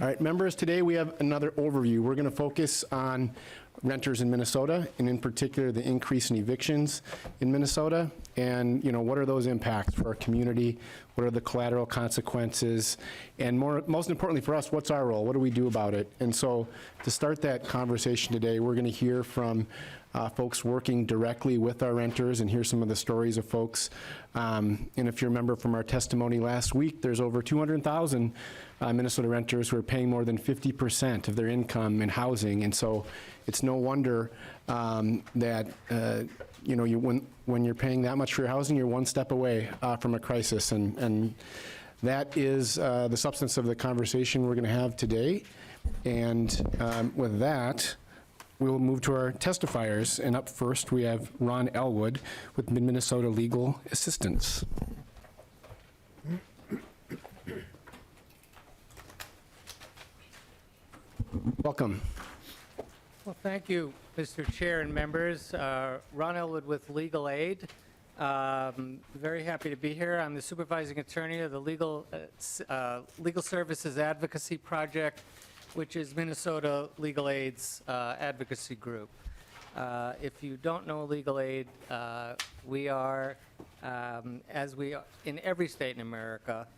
All right, members, today we have another overview. We're going to focus on renters in Minnesota, and in particular the increase in evictions in Minnesota, and what are those impacts for our community, what are the collateral consequences, and most importantly for us, what's our role, what do we do about it? And so to start that conversation today, we're going to hear from folks working directly with our renters and hear some of the stories of folks. And if you remember from our testimony last week, there's over 200,000 Minnesota renters who are paying more than 50% of their income in housing. And so it's no wonder that when you're paying that much for your housing, you're one step away from a crisis. And that is the substance of the conversation we're going to have today. And with that, we'll move to our testifiers. And up first, we have Ron Elwood with Minnesota Legal Assistance. Welcome. Well, thank you, Mr. Chair and members. Ron Elwood with Legal Aid. Very happy to be here. I'm the supervising attorney of the Legal Services Advocacy Project, which is Minnesota Legal Aid's advocacy group. If you don't know Legal Aid, we are, as we are in every state in America,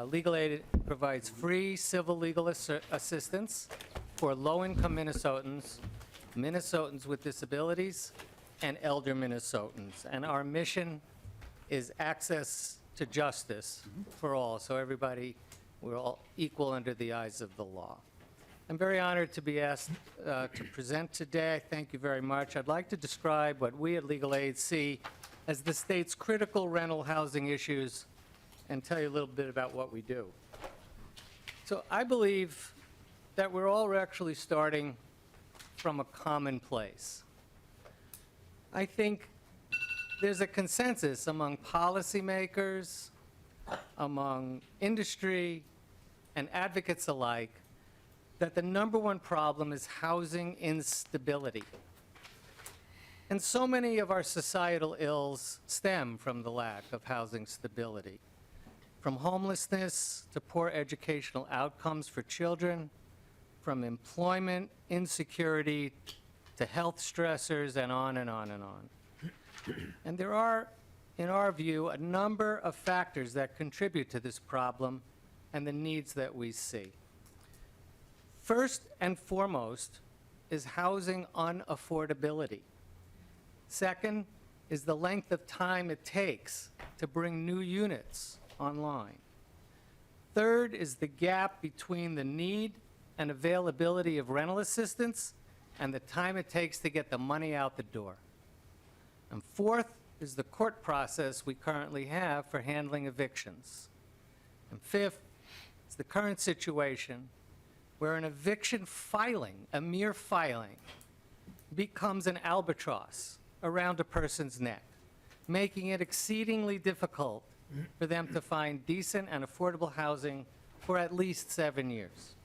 Legal Aid provides free civil legal assistance for low-income Minnesotans, Minnesotans with disabilities, and elder Minnesotans. And our mission is access to justice for all, so everybody, we're all equal under the eyes of the law. I'm very honored to be asked to present today. Thank you very much. I'd like to describe what we at Legal Aid see as the state's critical rental housing issues and tell you a little bit about what we do. So I believe that we're all actually starting from a common place. I think there's a consensus among policymakers, among industry, and advocates alike that the #1 problem is housing instability. And so many of our societal ills stem from the lack of housing stability, from homelessness to poor educational outcomes for children, from employment insecurity to health stressors, and on and on and on. And there are, in our view, a number of factors that contribute to this problem and the needs that we see. First and foremost is housing unaffordability. Second is the length of time it takes to bring new units online. Third is the gap between the need and availability of rental assistance and the time it takes to get the money out the door. And fourth is the court process we currently have for handling evictions. And fifth is the current situation where an eviction filing, a mere filing, becomes an albatross around a person's neck, making it exceedingly difficult for them to find decent and affordable housing for at least 7 years.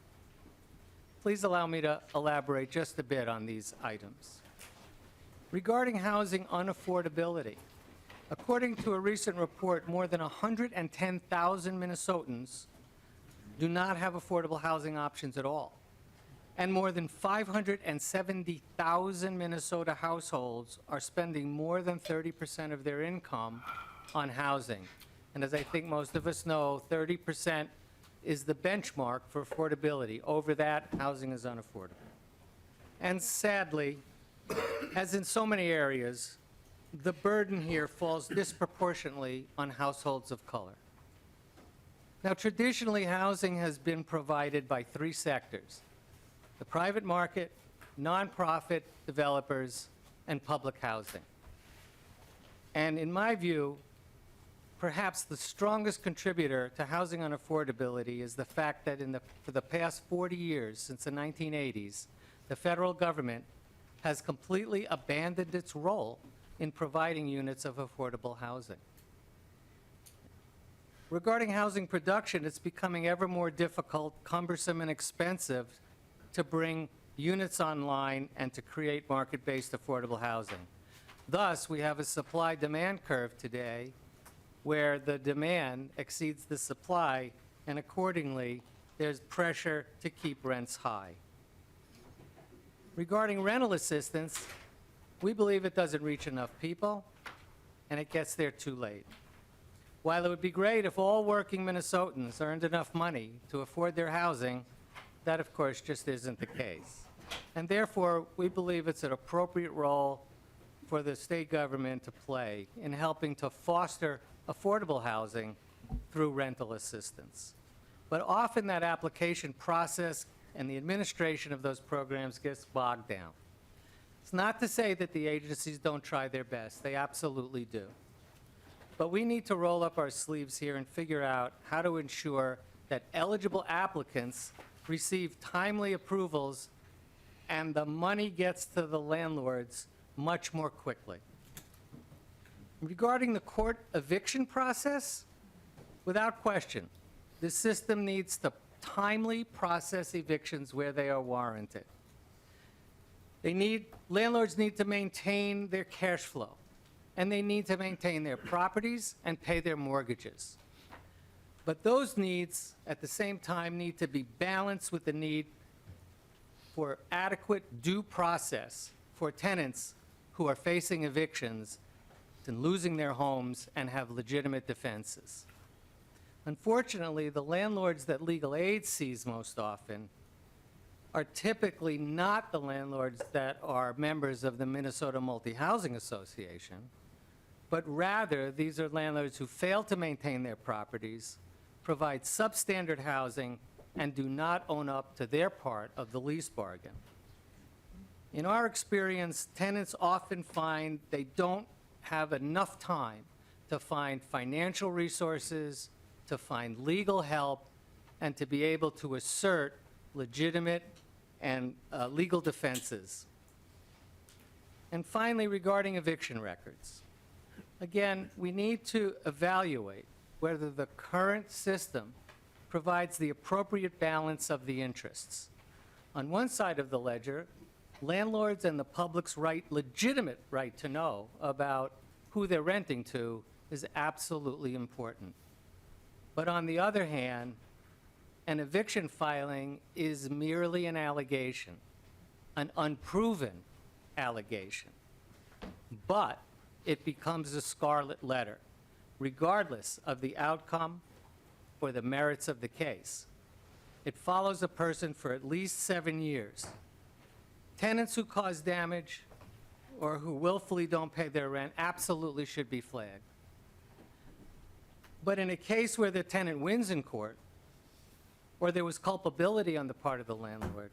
Please allow me to elaborate just a bit on these items. Regarding housing unaffordability, according to a recent report, more than 110,000 Minnesotans do not have affordable housing options at all. And more than 570,000 Minnesota households are spending more than 30% of their income on housing. And as I think most of us know, 30% is the benchmark for affordability. Over that, housing is unaffordable. And sadly, as in so many areas, the burden here falls disproportionately on households of color. Now, traditionally, housing has been provided by 3 sectors: the private market, nonprofit developers, and public housing. And in my view, perhaps the strongest contributor to housing unaffordability is the fact that for the past 40 years, since the 1980s, the federal government has completely abandoned its role in providing units of affordable housing. Regarding housing production, it's becoming ever more difficult, cumbersome, and expensive to bring units online and to create market-based affordable housing. Thus, we have a supply-demand curve today where the demand exceeds the supply, and accordingly, there's pressure to keep rents high. Regarding rental assistance, we believe it doesn't reach enough people, and it gets there too late. While it would be great if all working Minnesotans earned enough money to afford their housing, that of course just isn't the case. And therefore, we believe it's an appropriate role for the state government to play in helping to foster affordable housing through rental assistance. But often that application process and the administration of those programs gets bogged down. It's not to say that the agencies don't try their best. They absolutely do. But we need to roll up our sleeves here and figure out how to ensure that eligible applicants receive timely approvals and the money gets to the landlords much more quickly. Regarding the court eviction process, without question, the system needs to timely process evictions where they are warranted. Landlords need to maintain their cash flow, and they need to maintain their properties and pay their mortgages. But those needs, at the same time, need to be balanced with the need for adequate due process for tenants who are facing evictions and losing their homes and have legitimate defenses. Unfortunately, the landlords that legal aid sees most often are typically not the landlords that are members of the Minnesota Multi-Housing Association, but rather these are landlords who fail to maintain their properties, provide substandard housing, and do not own up to their part of the lease bargain. In our experience, tenants often find they don't have enough time to find financial resources, to find legal help, and to be able to assert legitimate and legal defenses. And finally, regarding eviction records. Again, we need to evaluate whether the current system provides the appropriate balance of the interests. On one side of the ledger, landlords and the public's legitimate right to know about who they're renting to is absolutely important. But on the other hand, an eviction filing is merely an allegation, an unproven allegation. But it becomes a scarlet letter, regardless of the outcome or the merits of the case. It follows a person for at least 7 years. Tenants who cause damage or who willfully don't pay their rent absolutely should be flagged. But in a case where the tenant wins in court, or there was culpability on the part of the landlord,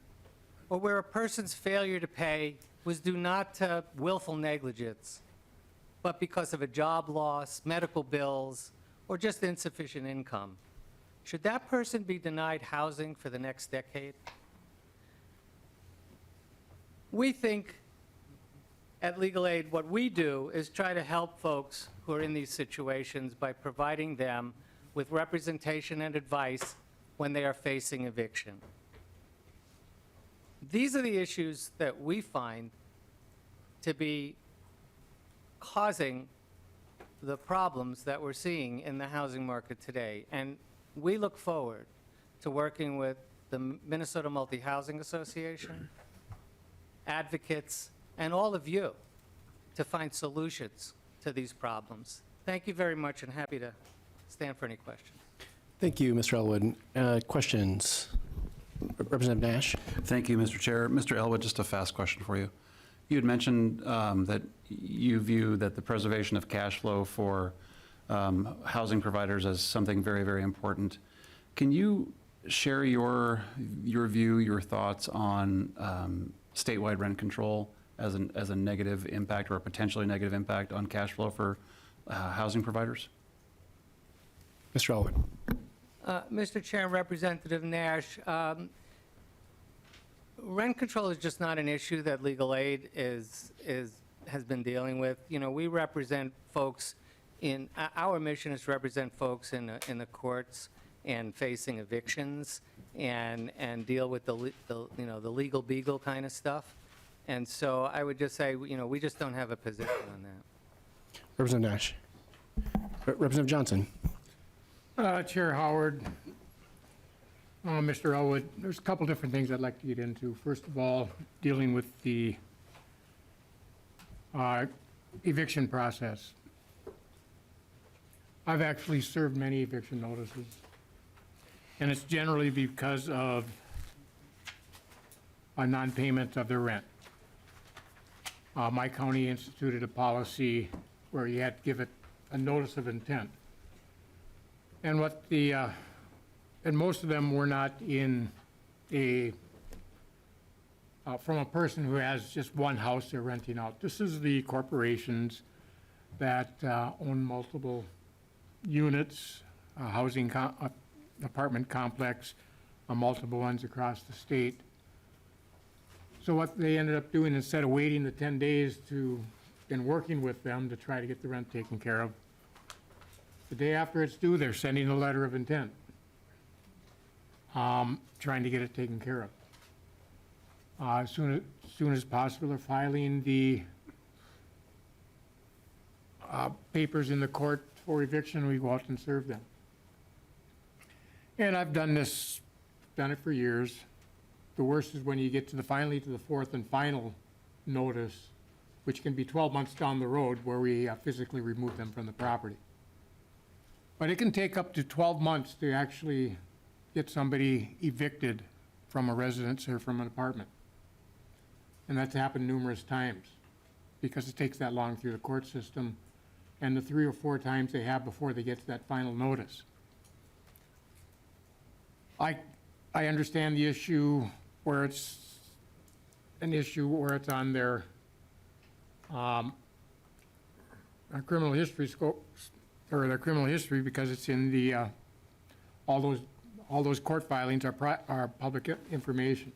or where a person's failure to pay was due not to willful negligence, but because of a job loss, medical bills, or just insufficient income, should that person be denied housing for the next decade? We think at Legal Aid, what we do is try to help folks who are in these situations by providing them with representation and advice when they are facing eviction. These are the issues that we find to be causing the problems that we're seeing in the housing market today. And we look forward to working with the Minnesota Multi-Housing Association, advocates, and all of you to find solutions to these problems. Thank you very much, and happy to stand for any questions. Thank you, Mr. Elwood. Questions? Representative Nash? Thank you, Mr. Chair. Mr. Elwood, just a fast question for you. You had mentioned that you view that the preservation of cash flow for housing providers as something very, very important. Can you share your view, your thoughts on statewide rent control as a negative impact or a potentially negative impact on cash flow for housing providers? Mr. Elwood? Mr. Chair and Representative Nash, rent control is just not an issue that Legal Aid has been dealing with. You know, we represent folks our mission is to represent folks in the courts and facing evictions and deal with the legal beagle kind of stuff. And so I would just say, we just don't have a position on that. Representative Nash? Representative Johnson? Chair Howard, Mr. Elwood, there's a couple different things I'd like to get into. First of all, dealing with the eviction process. I've actually served many eviction notices, and it's generally because of a non-payment of their rent. My county instituted a policy where you had to give it a notice of intent. And and most of them were not in from a person who has just one house they're renting out. This is the corporations that own multiple units, apartment complex, multiple ones across the state. So what they ended up doing, instead of waiting the 10 days and working with them to try to get the rent taken care of, the day after it's due, they're sending a letter of intent, trying to get it taken care of. As soon as possible, they're filing the papers in the court for eviction, we go out and serve them. And I've done it for years. The worst is when you get finally to the fourth and final notice, which can be 12 months down the road, where we physically remove them from the property. But it can take up to 12 months to actually get somebody evicted from a residence or from an apartment. And that's happened numerous times because it takes that long through the court system and the 3 or 4 times they have before they get to that final notice. I understand the issue where it's an issue where it's on their criminal history scope, or their criminal history, because it's in the all those court filings are public information.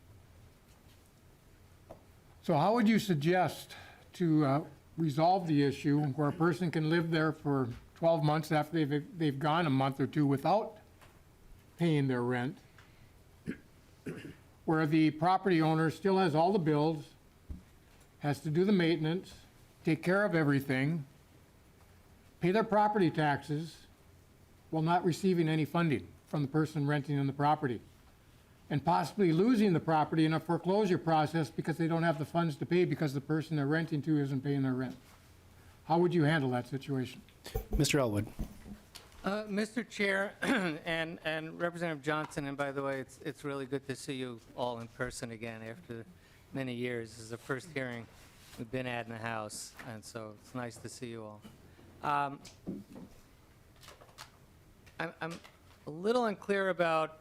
So how would you suggest to resolve the issue where a person can live there for 12 months after they've gone a month or two without paying their rent, where the property owner still has all the bills, has to do the maintenance, take care of everything, pay their property taxes while not receiving any funding from the person renting in the property, and possibly losing the property in a foreclosure process because they don't have the funds to pay because the person they're renting to isn't paying their rent? How would you handle that situation? Mr. Elwood. Mr. Chair and Representative Johnson, and by the way, it's really good to see you all in person again after many years. This is the first hearing we've been at in the House, and so it's nice to see you all. I'm a little unclear about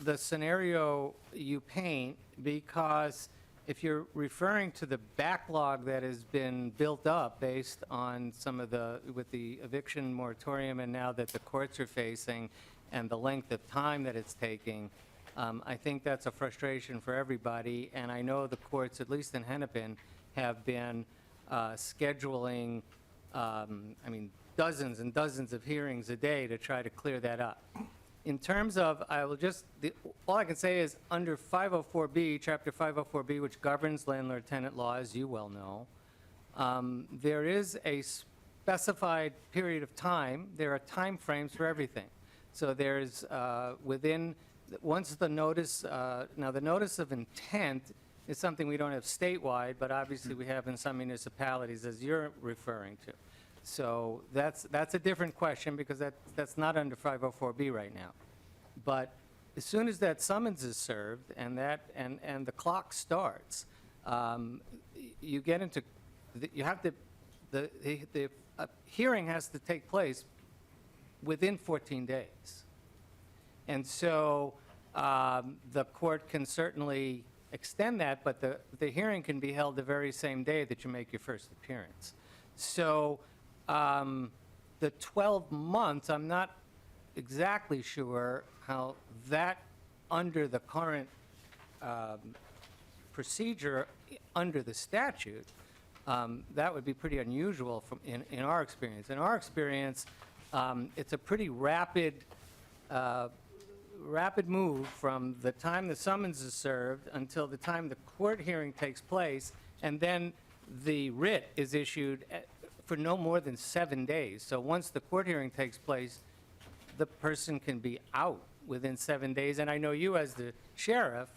the scenario you paint, because if you're referring to the backlog that has been built up based on with the eviction moratorium and now that the courts are facing and the length of time that it's taking, I think that's a frustration for everybody. And I know the courts, at least in Hennepin, have been scheduling, dozens and dozens of hearings a day to try to clear that up. In terms of, all I can say is under 504B, Chapter 504B, which governs landlord-tenant law, as you well know, there is a specified period of time. There are time frames for everything. So there's once the notice, now the notice of intent is something we don't have statewide, but obviously we have in some municipalities, as you're referring to. So that's a different question, because that's not under 504B right now. But as soon as that summons is served and the clock starts, you get into the hearing has to take place within 14 days, and so the court can certainly extend that, but the hearing can be held the very same day that you make your first appearance. So the 12 months, I'm not exactly sure how that, under the current procedure under the statute, that would be pretty unusual in our experience. In our experience, it's a pretty rapid move from the time the summons is served until the time the court hearing takes place, and then the writ is issued for no more than 7 days. So once the court hearing takes place, the person can be out within 7 days. And I know you as the sheriff,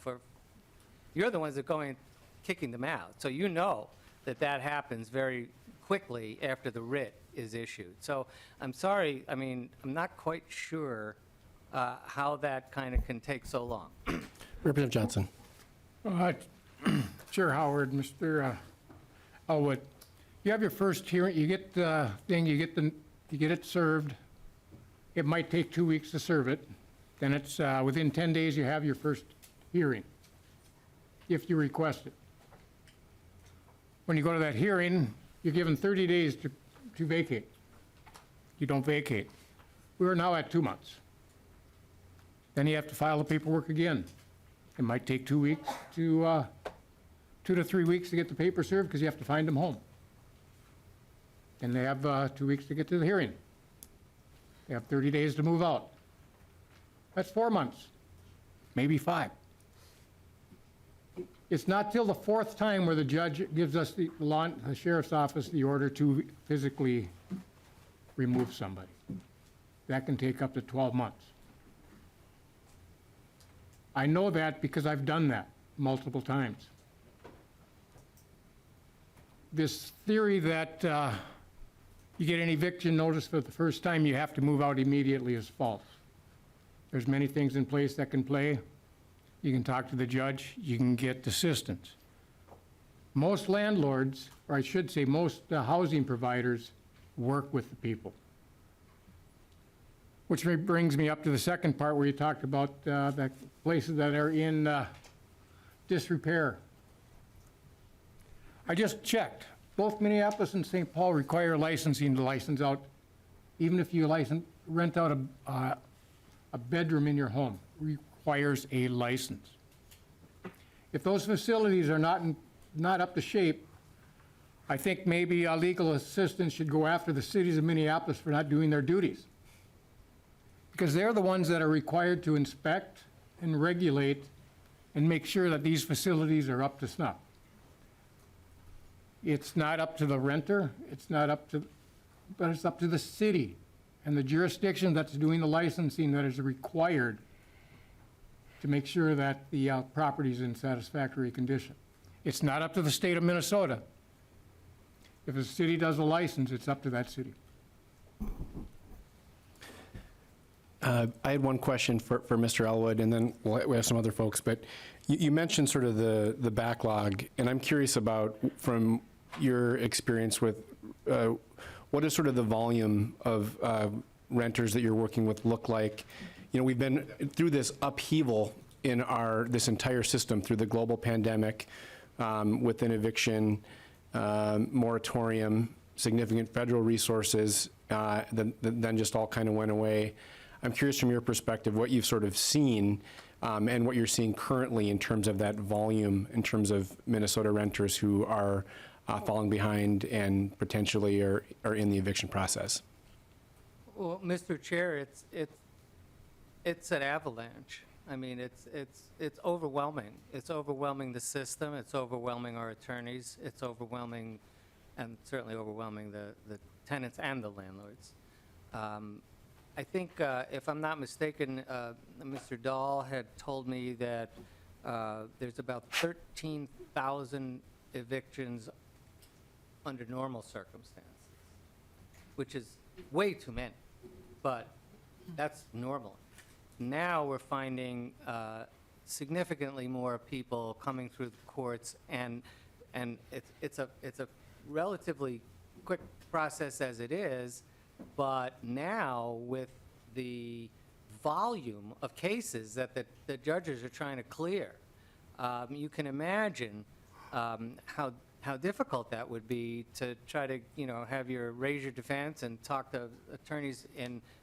you're the ones that go in kicking them out. So you know that that happens very quickly after the writ is issued. So I'm sorry, I mean, I'm not quite sure how that kind of can take so long. Representative Johnson. Sure, Howard, Mr. Elwood. You have your first hearing, you get the thing, you get it served. It might take 2 weeks to serve it. Then it's, within 10 days, you have your first hearing, if you request it. When you go to that hearing, you're given 30 days to vacate. You don't vacate. We are now at 2 months. Then you have to file the paperwork again. It might take 2 weeks to, 2 to 3 weeks to get the paper served because you have to find them home. And they have 2 weeks to get to the hearing. They have 30 days to move out. That's 4 months, maybe 5. It's not till the 4th time where the judge gives us the sheriff's office the order to physically remove somebody. That can take up to 12 months. I know that because I've done that multiple times. This theory that you get an eviction notice for the first time, you have to move out immediately is false. There's many things in place that can play. You can talk to the judge, you can get assistance. Most landlords, or I should say most housing providers, work with the people. Which brings me up to the second part where you talked about the places that are in disrepair. I just checked. Both Minneapolis and St. Paul require licensing to license out, even if you rent out a bedroom in your home, requires a license. If those facilities are not up to shape, I think maybe legal assistance should go after the cities of Minneapolis for not doing their duties. Because they're the ones that are required to inspect and regulate and make sure that these facilities are up to snuff. It's not up to the renter, but it's up to the city and the jurisdiction that's doing the licensing that is required to make sure that the property is in satisfactory condition. It's not up to the state of Minnesota. If a city does a license, it's up to that city. I had one question for Mr. Elwood, and then we have some other folks, but you mentioned sort of the backlog, and I'm curious about, from your experience with, what is sort of the volume of renters that you're working with look like? You know, we've been through this upheaval in this entire system through the global pandemic, with an eviction moratorium, significant federal resources, then just all kind of went away. I'm curious from your perspective what you've sort of seen and what you're seeing currently in terms of that volume, in terms of Minnesota renters who are falling behind and potentially are in the eviction process. Well, Mr. Chair, it's an avalanche. I mean, it's overwhelming. It's overwhelming the system. It's overwhelming our attorneys. It's overwhelming, and certainly overwhelming the tenants and the landlords. I think, if I'm not mistaken, Mr. Dahl had told me that there's about 13,000 evictions under normal circumstances, which is way too many, but that's normal. Now we're finding significantly more people coming through the courts, and it's a relatively quick process as it is, but now with the volume of cases that the judges are trying to clear, you can imagine how difficult that would be to try to, raise your defense and talk to attorneys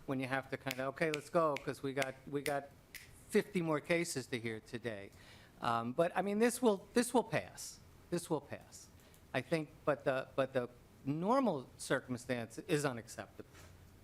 when you have to kind of, okay, let's go, because we got 50 more cases to hear today. But I mean, this will pass. This will pass, I think. But the normal circumstance is unacceptable,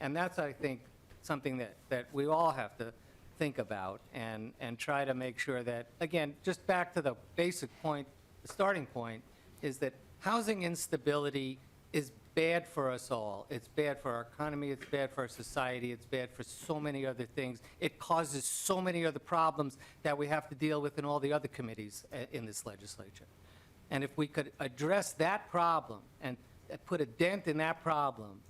and that's, I think, something that we all have to think about and try to make sure that, again, just back to the basic point, the starting point is that housing instability is bad for us all. It's bad for our economy, it's bad for our society, it's bad for so many other things. It causes so many other problems that we have to deal with in all the other committees in this legislature. And if we could address that problem and put a dent in that problem,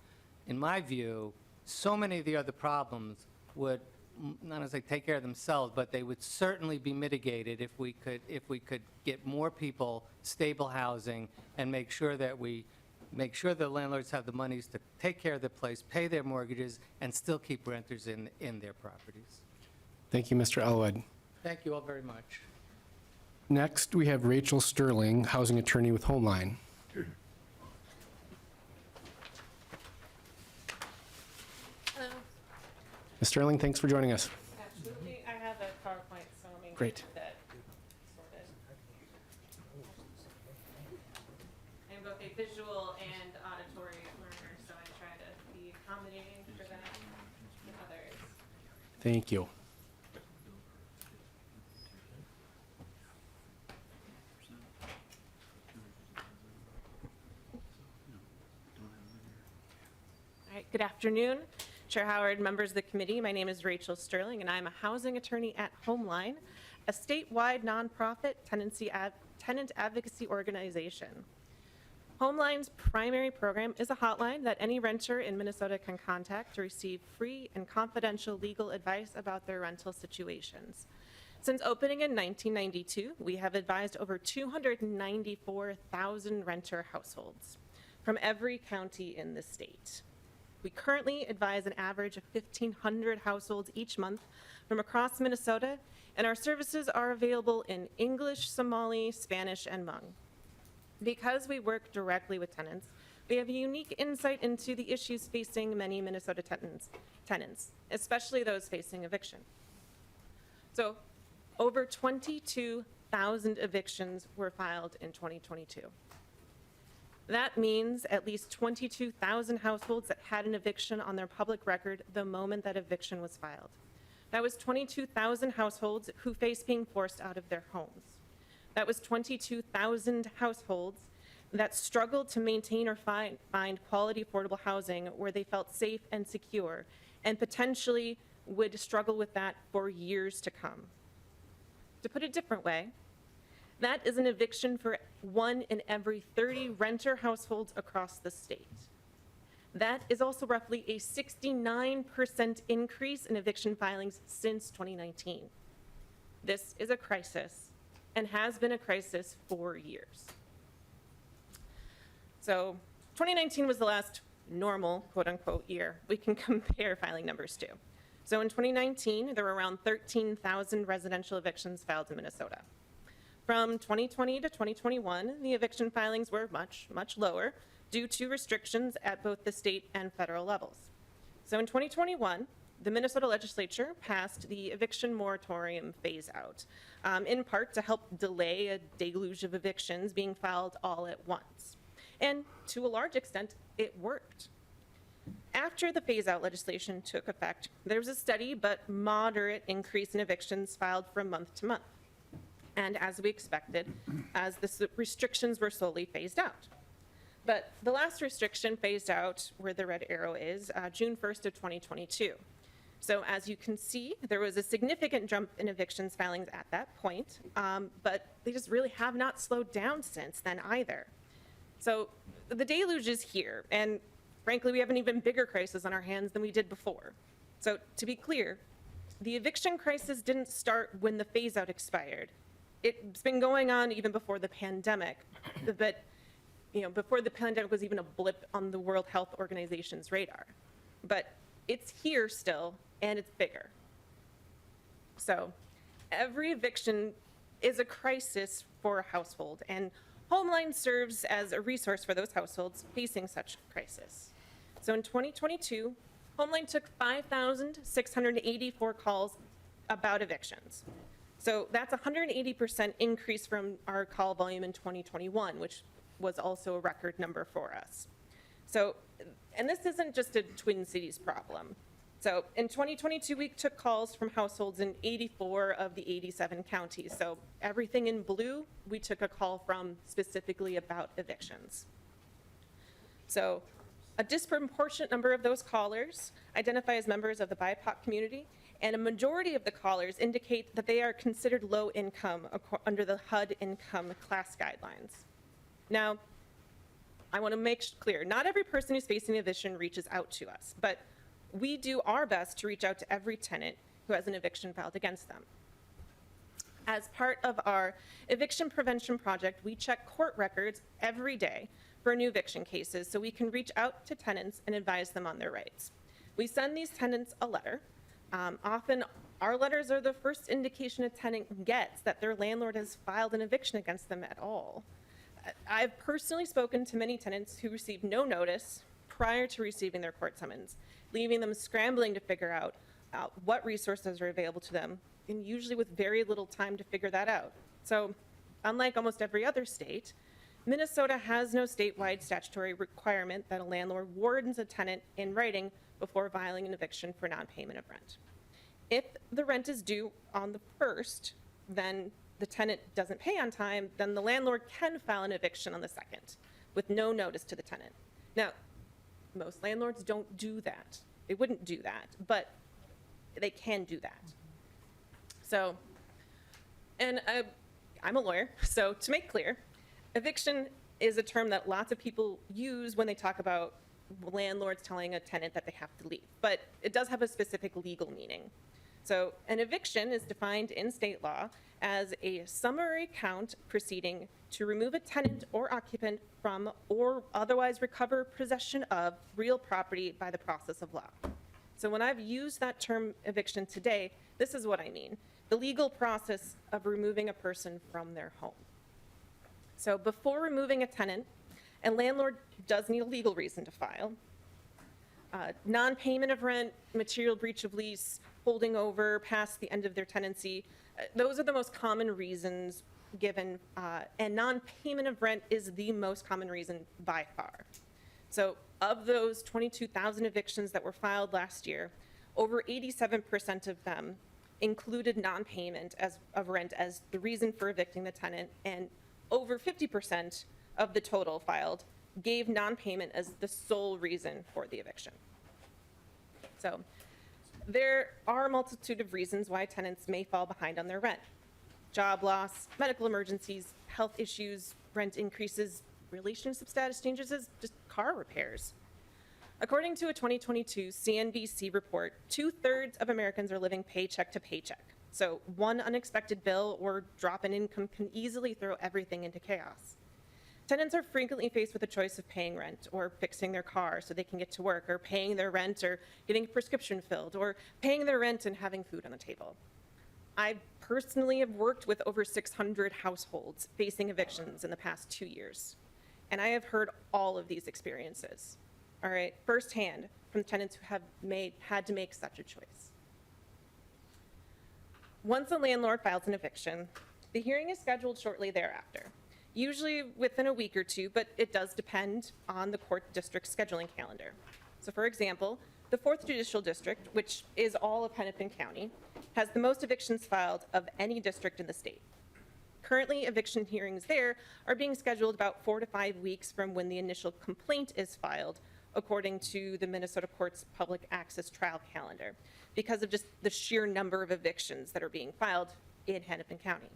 in my view, so many of the other problems would not necessarily take care of themselves, but they would certainly be mitigated if we could get more people stable housing and make sure that the landlords have the monies to take care of their place, pay their mortgages, and still keep renters in their properties. Thank you, Mr. Elwood. Thank you all very much. Next, we have Rachel Sterling, housing attorney with Homeline. Hello. Ms. Sterling, thanks for joining us. Absolutely. I have a PowerPoint, so let me Great. get that sorted. I'm both a visual and auditory learner, so I try to be accommodating for them and others. Thank you. All right, good afternoon. Chair Howard, members of the committee, my name is Rachel Sterling, and I'm a housing attorney at Homeline, a statewide nonprofit tenant advocacy organization. Homeline's primary program is a hotline that any renter in Minnesota can contact to receive free and confidential legal advice about their rental situations. Since opening in 1992, we have advised over 294,000 renter households from every county in the state. We currently advise an average of 1,500 households each month from across Minnesota, and our services are available in English, Somali, Spanish, and Hmong. Because we work directly with tenants, we have a unique insight into the issues facing many Minnesota tenants, especially those facing eviction. So, over 22,000 evictions were filed in 2022. That means at least 22,000 households that had an eviction on their public record the moment that eviction was filed. That was 22,000 households who faced being forced out of their homes. That was 22,000 households that struggled to maintain or find quality affordable housing where they felt safe and secure, and potentially would struggle with that for years to come. To put it a different way, that is an eviction for 1 in every 30 renter households across the state. That is also roughly a 69% increase in eviction filings since 2019. This is a crisis and has been a crisis for years. So 2019 was the last normal, quote unquote, year we can compare filing numbers to. So in 2019, there were around 13,000 residential evictions filed in Minnesota. From 2020 to 2021, the eviction filings were much, much lower due to restrictions at both the state and federal levels. So in 2021, the Minnesota legislature passed the eviction moratorium phase out, in part to help delay a deluge of evictions being filed all at once. And to a large extent, it worked. After the phase out legislation took effect, there was a steady but moderate increase in evictions filed from month to month. And as we expected, as the restrictions were slowly phased out. But the last restriction phased out, where the red arrow is, June 1st of 2022. So as you can see, there was a significant jump in evictions filings at that point, but they just really have not slowed down since then either. So the deluge is here, and frankly, we have an even bigger crisis on our hands than we did before. So to be clear, the eviction crisis didn't start when the phase out expired. It's been going on even before the pandemic, but before the pandemic was even a blip on the World Health Organization's radar. But it's here still, and it's bigger. So every eviction is a crisis for a household, and Homeline serves as a resource for those households facing such crisis. So in 2022, Homeline took 5,684 calls about evictions. So that's a 180% increase from our call volume in 2021, which was also a record number for us. So, and this isn't just a Twin Cities problem. So in 2022, we took calls from households in 84 of the 87 counties. So everything in blue, we took a call from specifically about evictions. So A disproportionate number of those callers identify as members of the BIPOC community, and a majority of the callers indicate that they are considered low income under the HUD income class guidelines. Now, I want to make clear, not every person who's facing eviction reaches out to us, but we do our best to reach out to every tenant who has an eviction filed against them. As part of our eviction prevention project, we check court records every day for new eviction cases so we can reach out to tenants and advise them on their rights. We send these tenants a letter. Often our letters are the first indication a tenant gets that their landlord has filed an eviction against them at all. I've personally spoken to many tenants who received no notice prior to receiving their court summons, leaving them scrambling to figure out what resources are available to them, and usually with very little time to figure that out. So, unlike almost every other state, Minnesota has no statewide statutory requirement that a landlord wardens a tenant in writing before filing an eviction for non-payment of rent. If the rent is due on the 1st, then the tenant doesn't pay on time, then the landlord can file an eviction on the 2nd with no notice to the tenant. Now, most landlords don't do that. They wouldn't do that, but they can do that. So, and I'm a lawyer, so to make clear, eviction is a term that lots of people use when they talk about landlords telling a tenant that they have to leave, but it does have a specific legal meaning. So an eviction is defined in state law as a summary count proceeding to remove a tenant or occupant from or otherwise recover possession of real property by the process of law. So when I've used that term eviction today, this is what I mean: the legal process of removing a person from their home. So before removing a tenant, a landlord does need a legal reason to file. Non-payment of rent, material breach of lease, holding over past the end of their tenancy, those are the most common reasons given, and non-payment of rent is the most common reason by far. So of those 22,000 evictions that were filed last year, over 87% of them included non-payment of rent as the reason for evicting the tenant, and over 50% of the total filed gave non-payment as the sole reason for the eviction. So there are a multitude of reasons why tenants may fall behind on their rent: job loss, medical emergencies, health issues, rent increases, relationship status changes, just car repairs. According to a 2022 CNBC report, 2/3 of Americans are living paycheck to paycheck. So one unexpected bill or drop in income can easily throw everything into chaos. Tenants are frequently faced with the choice of paying rent or fixing their car so they can get to work, or paying their rent or getting a prescription filled, or paying their rent and having food on the table. I personally have worked with over 600 households facing evictions in the past 2 years, and I have heard all of these experiences, all right, firsthand from tenants who have had to make such a choice. Once a landlord files an eviction, the hearing is scheduled shortly thereafter, usually within a week or two, but it does depend on the court district's scheduling calendar. So for example, the 4th Judicial District, which is all of Hennepin County, has the most evictions filed of any district in the state. Currently, eviction hearings there are being scheduled about 4 to 5 weeks from when the initial complaint is filed, according to the Minnesota Court's public access trial calendar, because of just the sheer number of evictions that are being filed in Hennepin County.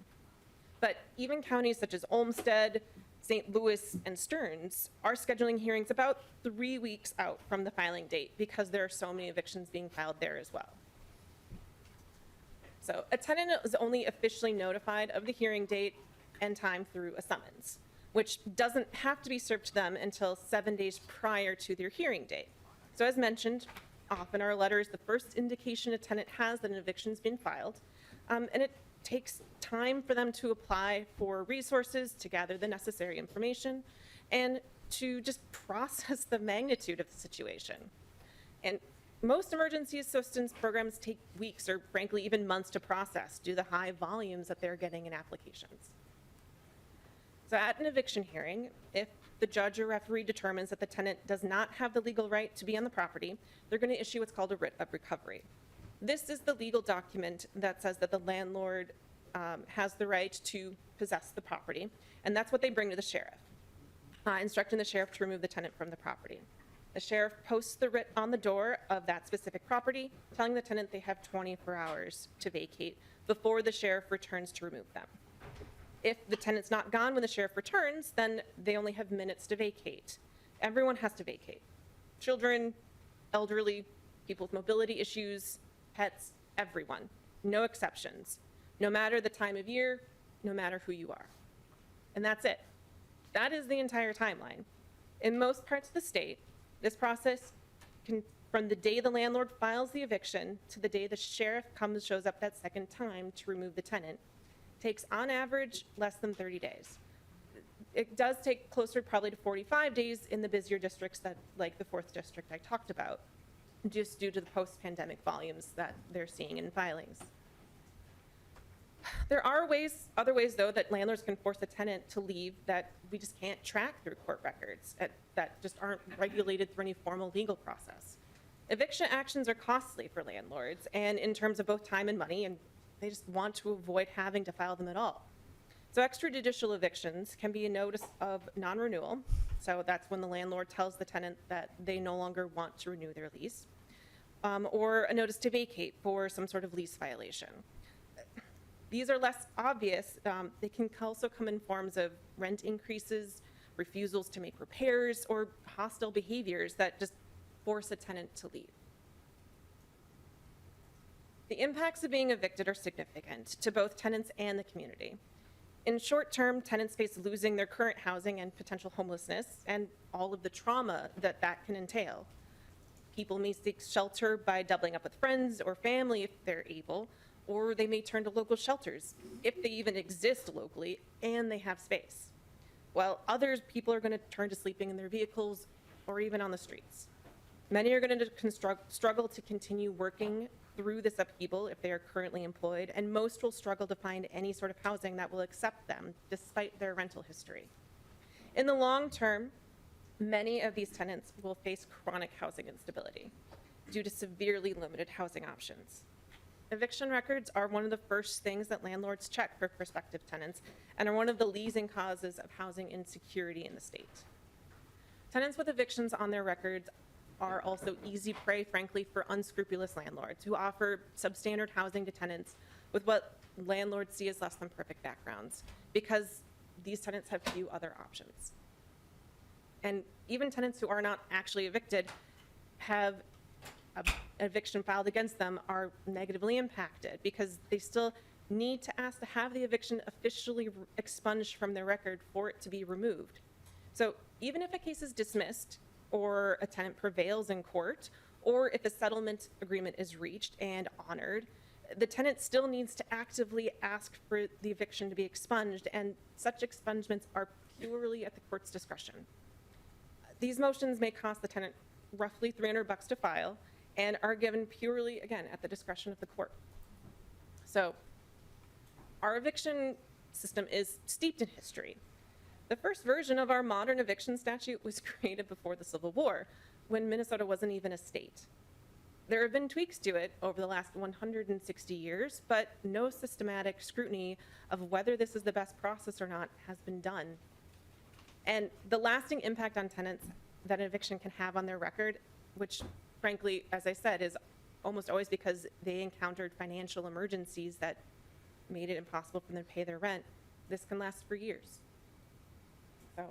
But even counties such as Olmsted, St. Louis, and Stearns are scheduling hearings about 3 weeks out from the filing date because there are so many evictions being filed there as well. So a tenant is only officially notified of the hearing date and time through a summons, which doesn't have to be served to them until 7 days prior to their hearing date. So as mentioned, often our letter is the first indication a tenant has that an eviction's been filed, and it takes time for them to apply for resources, to gather the necessary information, and to just process the magnitude of the situation. And most emergency assistance programs take weeks or frankly even months to process due to the high volumes that they're getting in applications. So at an eviction hearing, if the judge or referee determines that the tenant does not have the legal right to be on the property, they're going to issue what's called a writ of recovery. This is the legal document that says that the landlord has the right to possess the property, and that's what they bring to the sheriff, instructing the sheriff to remove the tenant from the property. The sheriff posts the writ on the door of that specific property, telling the tenant they have 24 hours to vacate before the sheriff returns to remove them. If the tenant's not gone when the sheriff returns, then they only have minutes to vacate. Everyone has to vacate. Children, elderly, people with mobility issues, pets, everyone. No exceptions. No matter the time of year, no matter who you are. And that's it. That is the entire timeline. In most parts of the state, this process can, from the day the landlord files the eviction to the day the sheriff shows up that second time to remove the tenant, takes on average less than 30 days. It does take closer probably to 45 days in the busier districts that, like the 4th district I talked about, just due to the post-pandemic volumes that they're seeing in filings. There are other ways though, that landlords can force a tenant to leave that we just can't track through court records, that just aren't regulated through any formal legal process. Eviction actions are costly for landlords, and in terms of both time and money, and they just want to avoid having to file them at all. So extrajudicial evictions can be a notice of non-renewal. So that's when the landlord tells the tenant that they no longer want to renew their lease, or a notice to vacate for some sort of lease violation. These are less obvious. They can also come in forms of rent increases, refusals to make repairs, or hostile behaviors that just force a tenant to leave. The impacts of being evicted are significant to both tenants and the community. In short term, tenants face losing their current housing and potential homelessness and all of the trauma that that can entail. People may seek shelter by doubling up with friends or family if they're able, or they may turn to local shelters if they even exist locally and they have space. While others, people are going to turn to sleeping in their vehicles or even on the streets. Many are going to struggle to continue working through this upheaval if they are currently employed, and most will struggle to find any sort of housing that will accept them despite their rental history. In the long term, many of these tenants will face chronic housing instability due to severely limited housing options. Eviction records are one of the first things that landlords check for prospective tenants and are one of the leading causes of housing insecurity in the state. Tenants with evictions on their records are also easy prey, frankly, for unscrupulous landlords who offer substandard housing to tenants with what landlords see as less than perfect backgrounds, because these tenants have few other options. And even tenants who are not actually evicted have an eviction filed against them are negatively impacted because they still need to ask to have the eviction officially expunged from their record for it to be removed. So even if a case is dismissed, or a tenant prevails in court, or if a settlement agreement is reached and honored, the tenant still needs to actively ask for the eviction to be expunged, and such expungements are purely at the court's discretion. These motions may cost the tenant roughly $300 to file and are given purely, again, at the discretion of the court. So our eviction system is steeped in history. The first version of our modern eviction statute was created before the Civil War, when Minnesota wasn't even a state. There have been tweaks to it over the last 160 years, but no systematic scrutiny of whether this is the best process or not has been done. And the lasting impact on tenants that an eviction can have on their record, which frankly, as I said, is almost always because they encountered financial emergencies that made it impossible for them to pay their rent, this can last for years. So,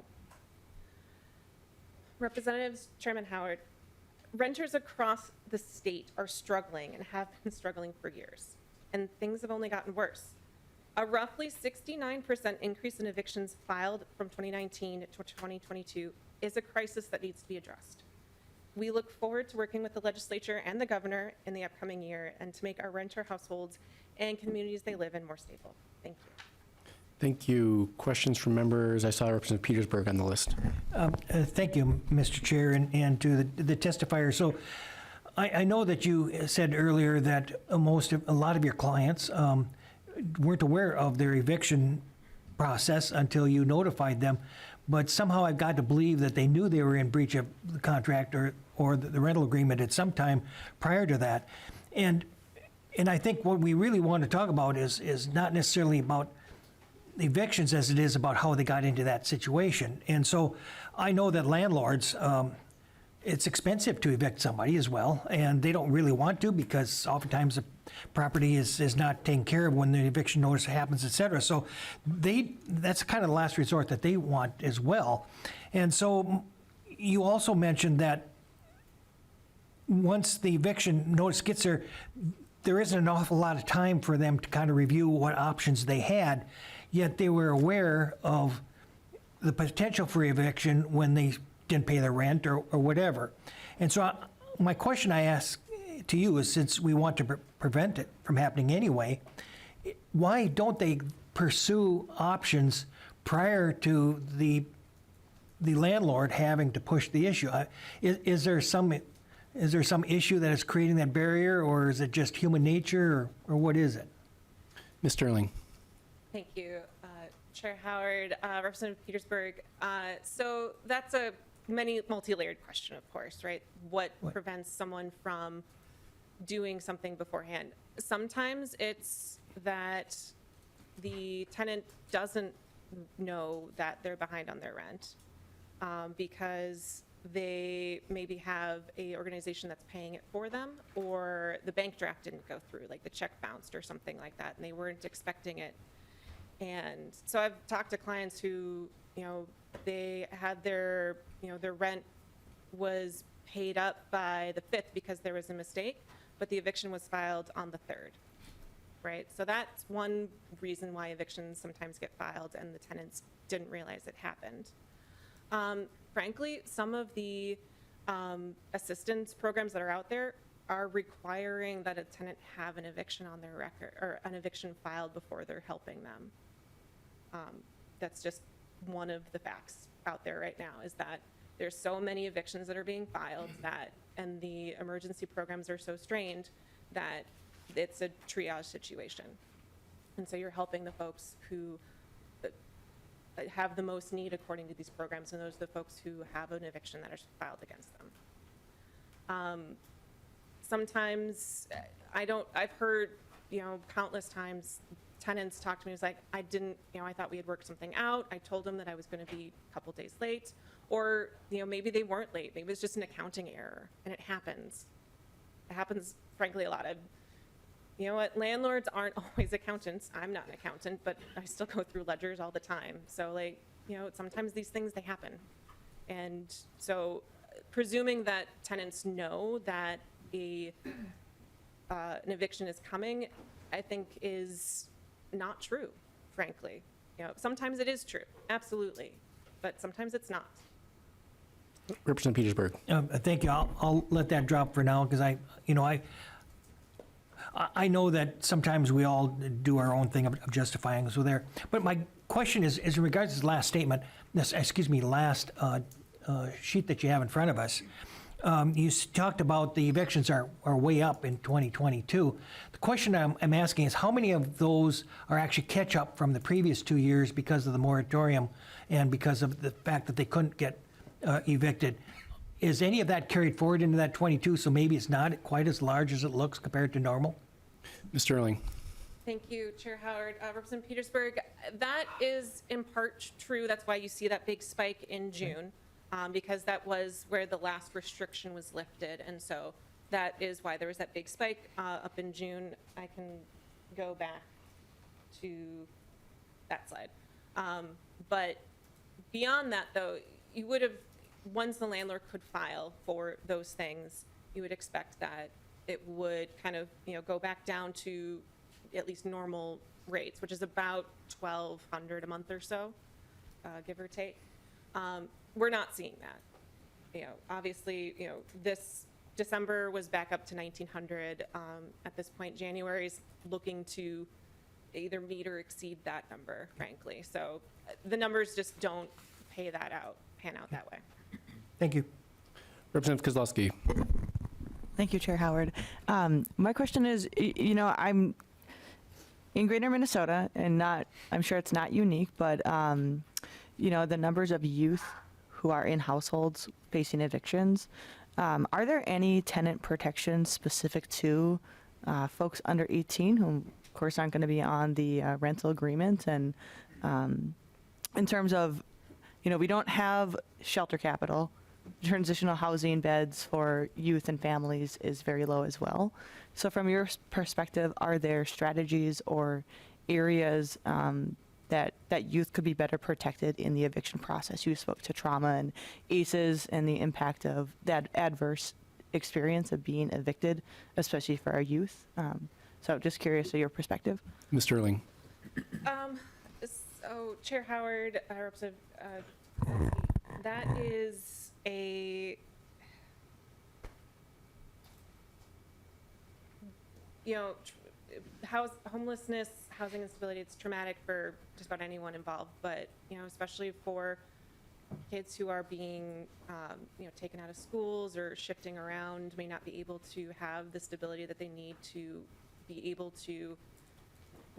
Representatives, Chairman Howard, renters across the state are struggling and have been struggling for years, and things have only gotten worse. A roughly 69% increase in evictions filed from 2019 to 2022 is a crisis that needs to be addressed. We look forward to working with the legislature and the governor in the upcoming year and to make our renter households and communities they live in more stable. Thank you. Thank you. Questions from members? I saw Representative Petersburg on the list. Thank you, Mr. Chair, and to the testifier. So I know that you said earlier that a lot of your clients weren't aware of their eviction process until you notified them, but somehow I've got to believe that they knew they were in breach of the contract or the rental agreement at some time prior to that. And I think what we really want to talk about is not necessarily about evictions as it is about how they got into that situation. And so I know that landlords it's expensive to evict somebody as well, and they don't really want to because oftentimes the property is not taken care of when the eviction notice happens, et cetera. So that's kind of the last resort that they want as well. And so you also mentioned that once the eviction notice gets there, there isn't an awful lot of time for them to kind of review what options they had, yet they were aware of the potential for eviction when they didn't pay their rent or whatever. And so my question I ask to you is, since we want to prevent it from happening anyway, why don't they pursue options prior to the landlord having to push the issue? Is there some issue that is creating that barrier, or is it just human nature, or what is it? Ms. Sterling. Thank you, Chair Howard, Representative Petersburg. So that's a multi-layered question, of course, right? What prevents someone from doing something beforehand? Sometimes it's that the tenant doesn't know that they're behind on their rent because they maybe have a organization that's paying it for them, or the bank draft didn't go through, like the check bounced or something like that, and they weren't expecting it. And so I've talked to clients who, they had their rent was paid up by the 5th because there was a mistake, but the eviction was filed on the 3rd, right? So that's one reason why evictions sometimes get filed and the tenants didn't realize it happened. Frankly, some of the assistance programs that are out there are requiring that a tenant have an eviction on their record, or an eviction filed before they're helping them. That's just one of the facts out there right now, is that there's so many evictions that are being filed and the emergency programs are so strained that it's a triage situation. And so you're helping the folks who have the most need according to these programs, and those are the folks who have an eviction that is filed against them. Sometimes I've heard, countless times tenants talk to me, it's like, I thought we had worked something out. I told them that I was going to be a couple days late, or, maybe they weren't late. Maybe it was just an accounting error, and it happens. It happens, frankly, a lot. You know what? Landlords aren't always accountants. I'm not an accountant, but I still go through ledgers all the time. So, sometimes these things, they happen. And so presuming that tenants know that an eviction is coming, I think is not true, frankly. Sometimes it is true, absolutely, but sometimes it's not. Representative Petersburg. Thank you. I'll let that drop for now, because I know that sometimes we all do our own thing of justifying, so there. But my question is in regards to this last statement, last sheet that you have in front of us. You talked about the evictions are way up in 2022. The question I'm asking is, how many of those are actually catch up from the previous 2 years because of the moratorium and because of the fact that they couldn't get evicted? Is any of that carried forward into that 22, so maybe it's not quite as large as it looks compared to normal? Ms. Sterling. Thank you, Chair Howard. Representative Petersburg, that is in part true. That's why you see that big spike in June, because that was where the last restriction was lifted. And so that is why there was that big spike up in June. I can go back to that slide. But beyond that, though, you would have, once the landlord could file for those things, you would expect that it would kind of, go back down to at least normal rates, which is about $1,200 a month or so, give or take. We're not seeing that. Obviously, this December was back up to $1,900. At this point, January is looking to either meet or exceed that number, frankly. So the numbers just don't pan out that way. Thank you. Representative Kozlowski. Thank you, Chair Howard. My question is, I'm in Greater Minnesota, and I'm sure it's not unique, but the numbers of youth who are in households facing evictions, are there any tenant protections specific to folks under 18 who, of course, aren't going to be on the rental agreement? And in terms of, we don't have shelter capital transitional housing beds for youth and families is very low as well. So from your perspective, are there strategies or areas that youth could be better protected in the eviction process? You spoke to trauma and ACEs and the impact of that adverse experience of being evicted, especially for our youth. So just curious of your perspective. Ms. Sterling. So Chair Howard, Representative, that is a, homelessness, housing instability, it's traumatic for just about anyone involved, but, especially for kids who are being, taken out of schools or shifting around, may not be able to have the stability that they need to be able to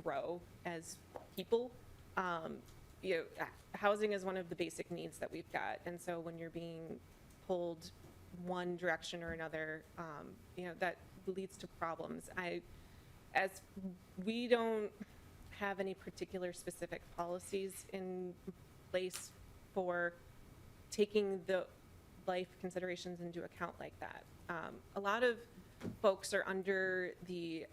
grow as people. Housing is one of the basic needs that we've got, and so when you're being pulled one direction or another, that leads to problems. As we don't have any particular specific policies in place for taking the life considerations into account like that. A lot of folks are under the,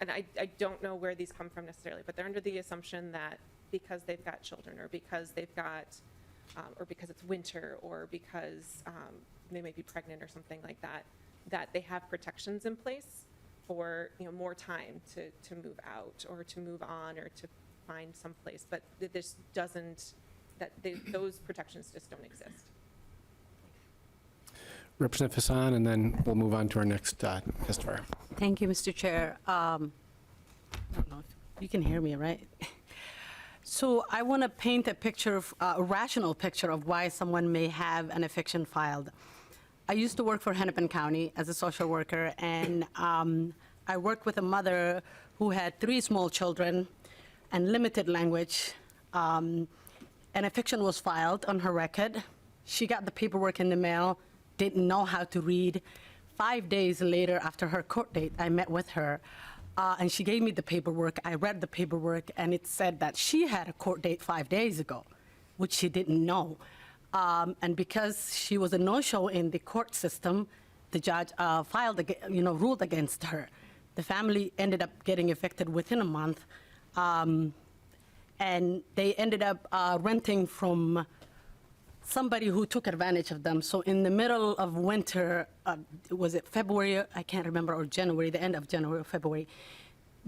and I don't know where these come from necessarily, but they're under the assumption that because they've got children or because they've got, or because it's winter or because they may be pregnant or something like that, that they have protections in place for more time to move out or to move on or to find someplace. But this doesn't, those protections just don't exist. Representative Hassan, and then we'll move on to our next testifier. Thank you, Mr. Chair. I don't know if you can hear me, right? So I want to paint a picture of a rational picture of why someone may have an eviction filed. I used to work for Hennepin County as a social worker, and I worked with a mother who had 3 small children and limited language. An eviction was filed on her record. She got the paperwork in the mail, didn't know how to read. 5 days later, after her court date, I met with her, and she gave me the paperwork. I read the paperwork, and it said that she had a court date 5 days ago, which she didn't know. And because she was a no-show in the court system, the judge ruled against her. The family ended up getting evicted within a month, and they ended up renting from somebody who took advantage of them. So in the middle of winter, was it February? I can't remember, or January, the end of January or February.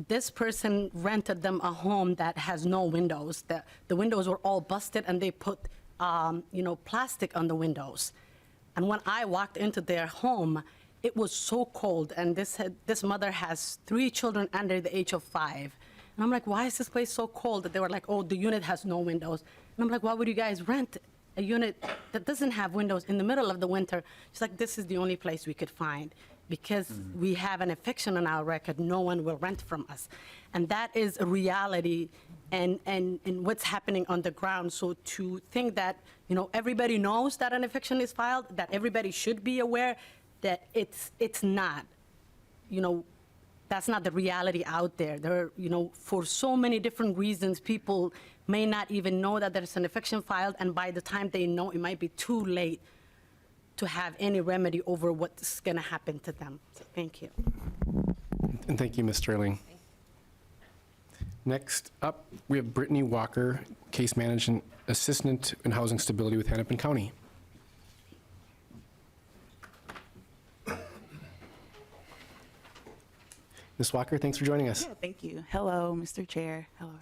This person rented them a home that has no windows. The windows were all busted, and they put plastic on the windows. And when I walked into their home, it was so cold, and this mother has 3 children under the age of 5. And I'm like, why is this place so cold? That they were like, oh, the unit has no windows. And I'm like, why would you guys rent a unit that doesn't have windows in the middle of the winter? She's like, this is the only place we could find. Because we have an eviction on our record, no one will rent from us. And that is a reality and what's happening on the ground. So to think that, everybody knows that an eviction is filed, that everybody should be aware that it's not, that's not the reality out there. There are, for so many different reasons, people may not even know that there's an eviction filed, and by the time they know, it might be too late to have any remedy over what's going to happen to them. So thank you. And thank you, Ms. Sterling. Next up, we have Brittany Walker, Case Management Assistant in Housing Stability with Hennepin County. Ms. Walker, thanks for joining us. Yeah, thank you. Hello, Mr. Chair. Hello.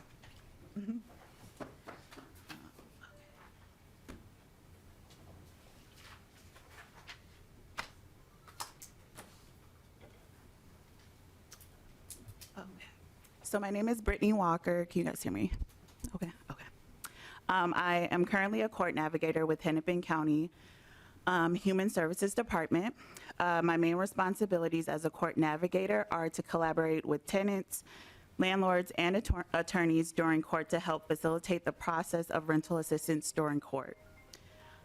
So my name is Brittany Walker. Can you guys hear me? Okay. I am currently a court navigator with Hennepin County Human Services Department. My main responsibilities as a court navigator are to collaborate with tenants, landlords, and attorneys during court to help facilitate the process of rental assistance during court.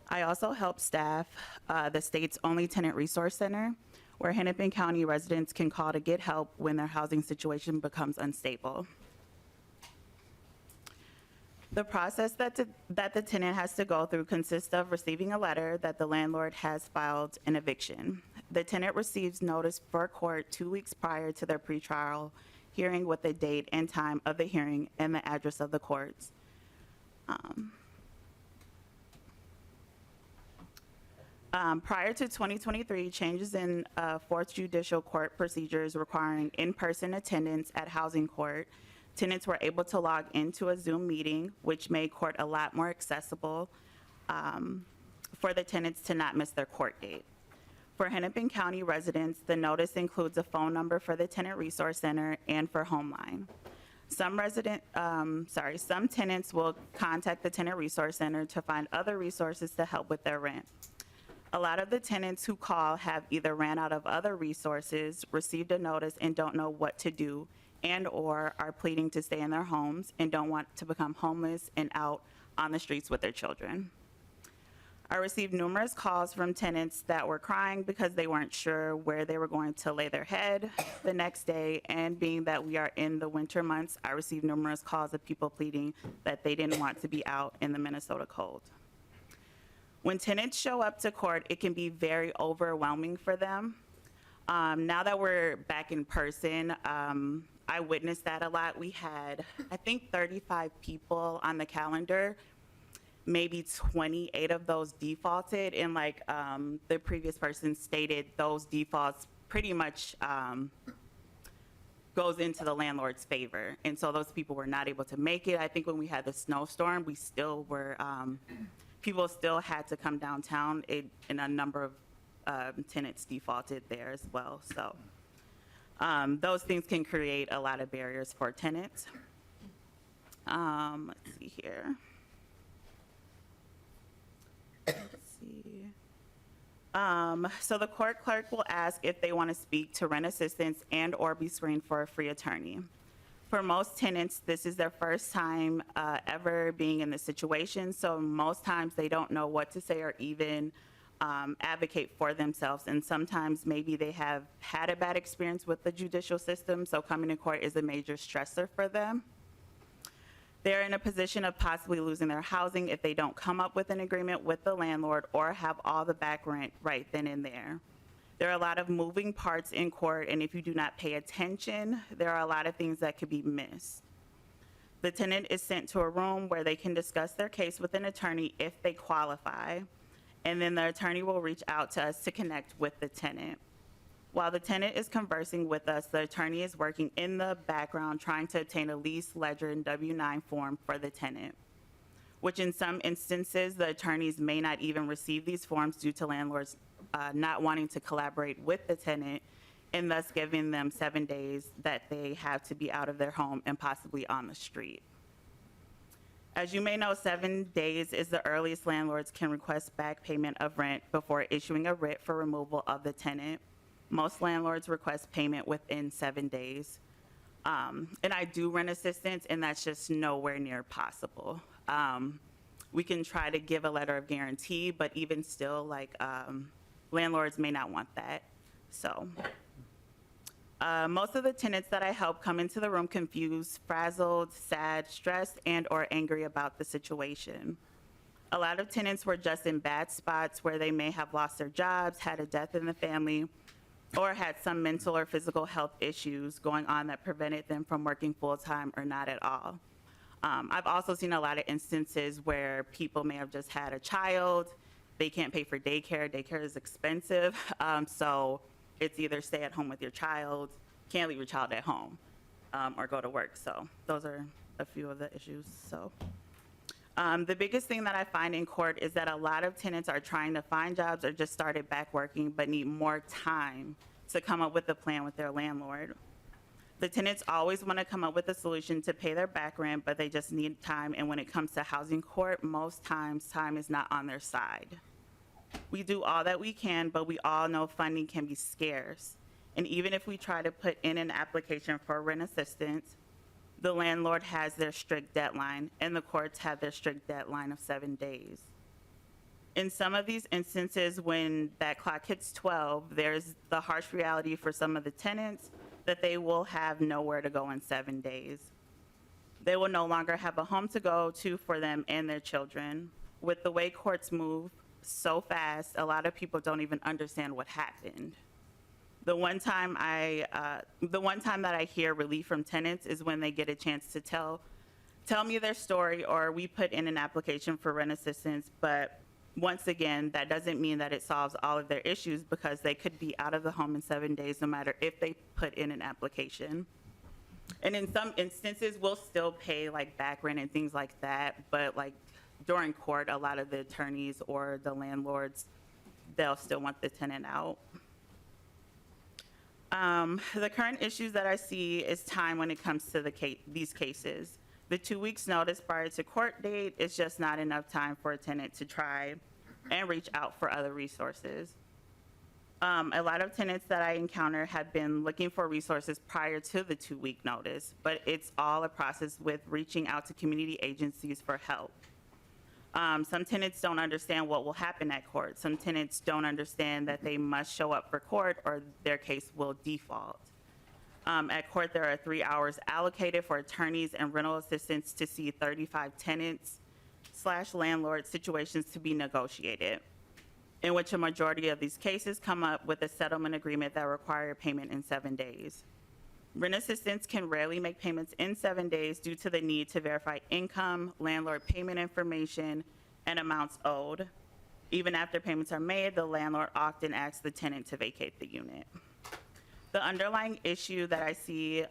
I also help staff the state's only tenant resource center, where Hennepin County residents can call to get help when their housing situation becomes unstable. The process that the tenant has to go through consists of receiving a letter that the landlord has filed an eviction. The tenant receives notice for court 2 weeks prior to their pretrial hearing with the date and time of the hearing and the address of the courts. Prior to 2023, changes in Fourth Judicial Court procedures requiring in-person attendance at housing court, tenants were able to log into a Zoom meeting, which made court a lot more accessible for the tenants to not miss their court date. For Hennepin County residents, the notice includes a phone number for the Tenant Resource Center and for Homeline. Some tenants will contact the Tenant Resource Center to find other resources to help with their rent. A lot of the tenants who call have either ran out of other resources, received a notice and don't know what to do, and/or are pleading to stay in their homes and don't want to become homeless and out on the streets with their children. I received numerous calls from tenants that were crying because they weren't sure where they were going to lay their head the next day, and being that we are in the winter months, I received numerous calls of people pleading that they didn't want to be out in the Minnesota cold. When tenants show up to court, it can be very overwhelming for them. Now that we're back in person, I witnessed that a lot. We had, I think, 35 people on the calendar. Maybe 28 of those defaulted, and like the previous person stated, those defaults pretty much goes into the landlord's favor. And so those people were not able to make it. I think when we had the snowstorm, we still were, people still had to come downtown, and a number of tenants defaulted there as well. So those things can create a lot of barriers for tenants. Let's see here. So the court clerk will ask if they want to speak to rent assistance and/or be screened for a free attorney. For most tenants, this is their first time ever being in this situation, so most times they don't know what to say or even advocate for themselves, and sometimes maybe they have had a bad experience with the judicial system, so coming to court is a major stressor for them. They're in a position of possibly losing their housing if they don't come up with an agreement with the landlord or have all the back rent right then and there. There are a lot of moving parts in court, and if you do not pay attention, there are a lot of things that could be missed. The tenant is sent to a room where they can discuss their case with an attorney if they qualify, and then the attorney will reach out to us to connect with the tenant. While the tenant is conversing with us, the attorney is working in the background trying to obtain a lease, ledger, and W-9 form for the tenant, which in some instances, the attorneys may not even receive these forms due to landlords not wanting to collaborate with the tenant, and thus giving them 7 days that they have to be out of their home and possibly on the street. As you may know, 7 days is the earliest landlords can request back payment of rent before issuing a writ for removal of the tenant. Most landlords request payment within 7 days. And I do rent assistance, and that's just nowhere near possible. We can try to give a letter of guarantee, but even still, like, landlords may not want that. So most of the tenants that I help come into the room confused, frazzled, sad, stressed, and/or angry about the situation. A lot of tenants were just in bad spots where they may have lost their jobs, had a death in the family, or had some mental or physical health issues going on that prevented them from working full-time or not at all. I've also seen a lot of instances where people may have just had a child, they can't pay for daycare, daycare is expensive, so it's either stay at home with your child, can't leave your child at home, or go to work. So those are a few of the issues. So the biggest thing that I find in court is that a lot of tenants are trying to find jobs or just started back working but need more time to come up with a plan with their landlord. The tenants always want to come up with a solution to pay their back rent, but they just need time, and when it comes to housing court, most times time is not on their side. We do all that we can, but we all know funding can be scarce, and even if we try to put in an application for rent assistance, the landlord has their strict deadline, and the courts have their strict deadline of 7 days. In some of these instances, when that clock hits 12, there's the harsh reality for some of the tenants that they will have nowhere to go in 7 days. They will no longer have a home to go to for them and their children. With the way courts move so fast, a lot of people don't even understand what happened. The one time that I hear relief from tenants is when they get a chance to tell me their story, or we put in an application for rent assistance. But once again, that doesn't mean that it solves all of their issues, because they could be out of the home in 7 days no matter if they put in an application. And in some instances, we'll still pay like back rent and things like that. But like during court, a lot of the attorneys or the landlords, they'll still want the tenant out. The current issues that I see is time when it comes to these cases. The 2 weeks notice prior to court date is just not enough time for a tenant to try and reach out for other resources. A lot of tenants that I encounter have been looking for resources prior to the 2 week notice, but it's all a process with reaching out to community agencies for help. Some tenants don't understand what will happen at court. Some tenants don't understand that they must show up for court or their case will default. At court, there are 3 hours allocated for attorneys and rental assistants to see 35 tenants/landlord situations to be negotiated, in which a majority of these cases come up with a settlement agreement that require payment in 7 days. Rent assistants can rarely make payments in 7 days due to the need to verify income, landlord payment information, and amounts owed. Even after payments are made, the landlord often asks the tenant to vacate the unit. The underlying issue that I see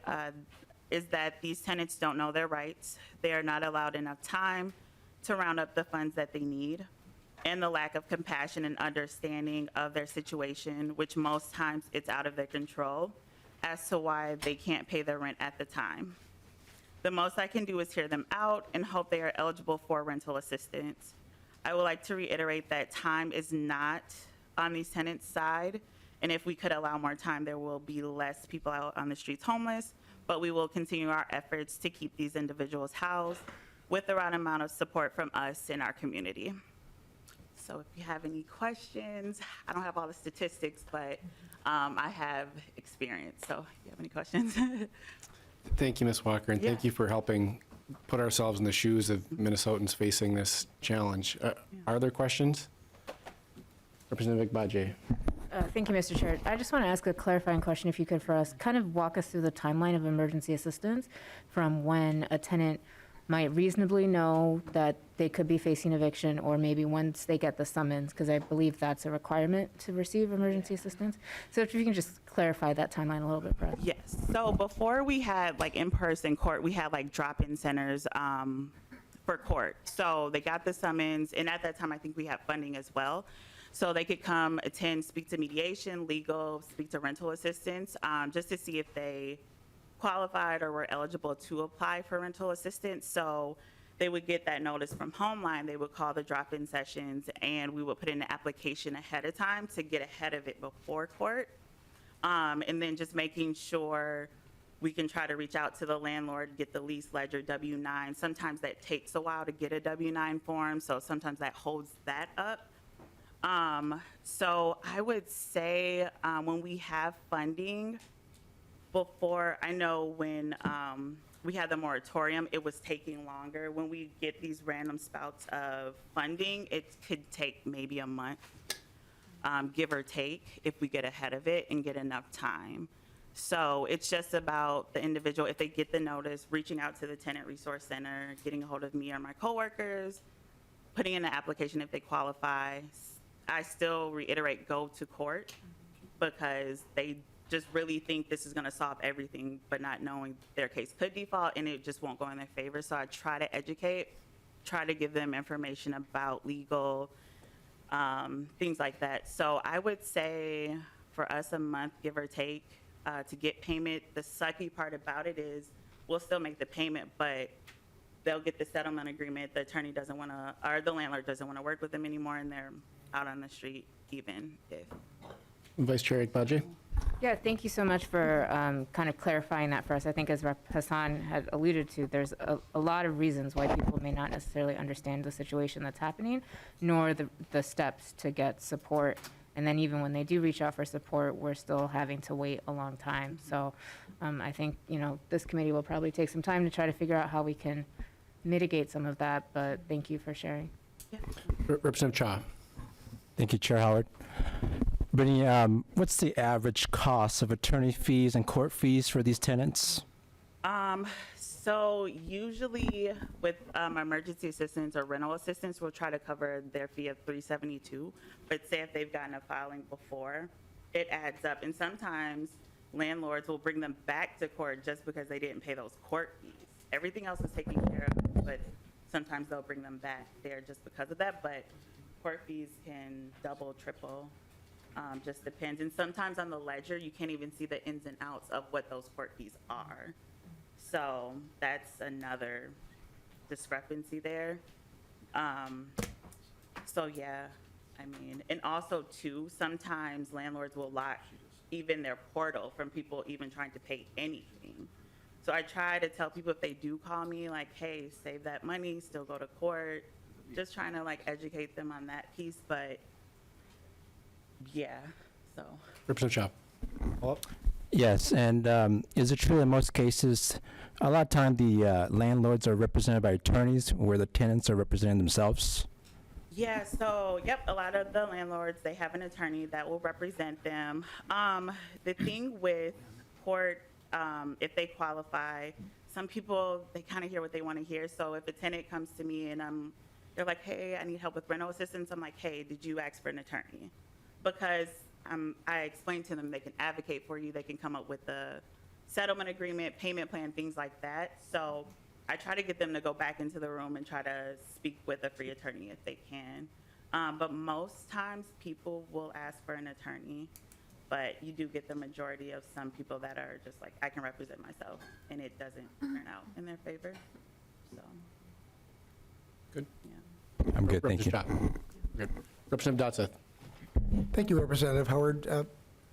is that these tenants don't know their rights. They are not allowed enough time to round up the funds that they need, and the lack of compassion and understanding of their situation, which most times it's out of their control, as to why they can't pay their rent at the time. The most I can do is hear them out and hope they are eligible for rental assistance. I would like to reiterate that time is not on these tenants' side, and if we could allow more time, there will be less people out on the streets homeless, but we will continue our efforts to keep these individuals housed with the right amount of support from us in our community. So if you have any questions, I don't have all the statistics, but I have experience. So if you have any questions. Thank you, Ms. Walker, and thank you for helping put ourselves in the shoes of Minnesotans facing this challenge. Are there questions? Representative Bajaj. Thank you, Mr. Chair. I just want to ask a clarifying question, if you could, for us. Kind of walk us through the timeline of emergency assistance from when a tenant might reasonably know that they could be facing eviction, or maybe once they get the summons, because I believe that's a requirement to receive emergency assistance. So if you can just clarify that timeline a little bit for us. Yes. So before we had like in-person court, we had like drop-in centers for court. So they got the summons, and at that time, I think we had funding as well. So they could come, attend, speak to mediation, legal, speak to rental assistance, just to see if they qualified or were eligible to apply for rental assistance. So they would get that notice from Homeline. They would call the drop-in sessions, and we would put in an application ahead of time to get ahead of it before court. And then just making sure we can try to reach out to the landlord, get the lease ledger W-9. Sometimes that takes a while to get a W-9 form, so sometimes that holds that up. So I would say when we have funding, before, I know when we had the moratorium, it was taking longer. When we get these random spouts of funding, it could take maybe a month, give or take, if we get ahead of it and get enough time. So it's just about the individual, if they get the notice, reaching out to the Tenant Resource Center, getting a hold of me or my coworkers, putting in an application if they qualify. I still reiterate, go to court, because they just really think this is going to solve everything, but not knowing their case could default and it just won't go in their favor. So I try to educate, try to give them information about legal, things like that. So I would say for us a month, give or take, to get payment. The sucky part about it is we'll still make the payment, but they'll get the settlement agreement. The attorney doesn't want to, or the landlord doesn't want to work with them anymore, and they're out on the street even if. Vice Chair Bajaj. Yeah, thank you so much for kind of clarifying that for us. I think, as Rep. Hassan had alluded to, there's a lot of reasons why people may not necessarily understand the situation that's happening, nor the steps to get support And then even when they do reach out for support, we're still having to wait a long time. So I think, this committee will probably take some time to try to figure out how we can mitigate some of that, but thank you for sharing. Representative Cha. Thank you, Chair Howard. Brittany, what's the average cost of attorney fees and court fees for these tenants? So usually with emergency assistance or rental assistance, we'll try to cover their fee of $372. But say if they've gotten a filing before, it adds up. And sometimes landlords will bring them back to court just because they didn't pay those court fees. Everything else is taken care of, but sometimes they'll bring them back there just because of that. But court fees can double, triple, just depends. And sometimes on the ledger, you can't even see the ins and outs of what those court fees are. So that's another discrepancy there. So yeah, I mean, and also too, sometimes landlords will lock even their portal from people even trying to pay anything. So I try to tell people if they do call me, like, hey, save that money, still go to court. Just trying to like educate them on that piece, but yeah, so. Representative Cha. Yes, and is it true in most cases, a lot of time the landlords are represented by attorneys where the tenants are representing themselves? Yeah, so, yep, a lot of the landlords, they have an attorney that will represent them. The thing with court, if they qualify, some people, they kind of hear what they want to hear. So if a tenant comes to me and they're like, hey, I need help with rental assistance, I'm like, hey, did you ask for an attorney? Because I explained to them they can advocate for you, they can come up with a settlement agreement, payment plan, things like that. So I try to get them to go back into the room and try to speak with a free attorney if they can. But most times people will ask for an attorney, but you do get the majority of some people that are just like, I can represent myself, and it doesn't turn out in their favor, so. Good. Yeah. I'm good, thank you. Representative Cha. Good. Representative Dotseth. Thank you, Representative Howard.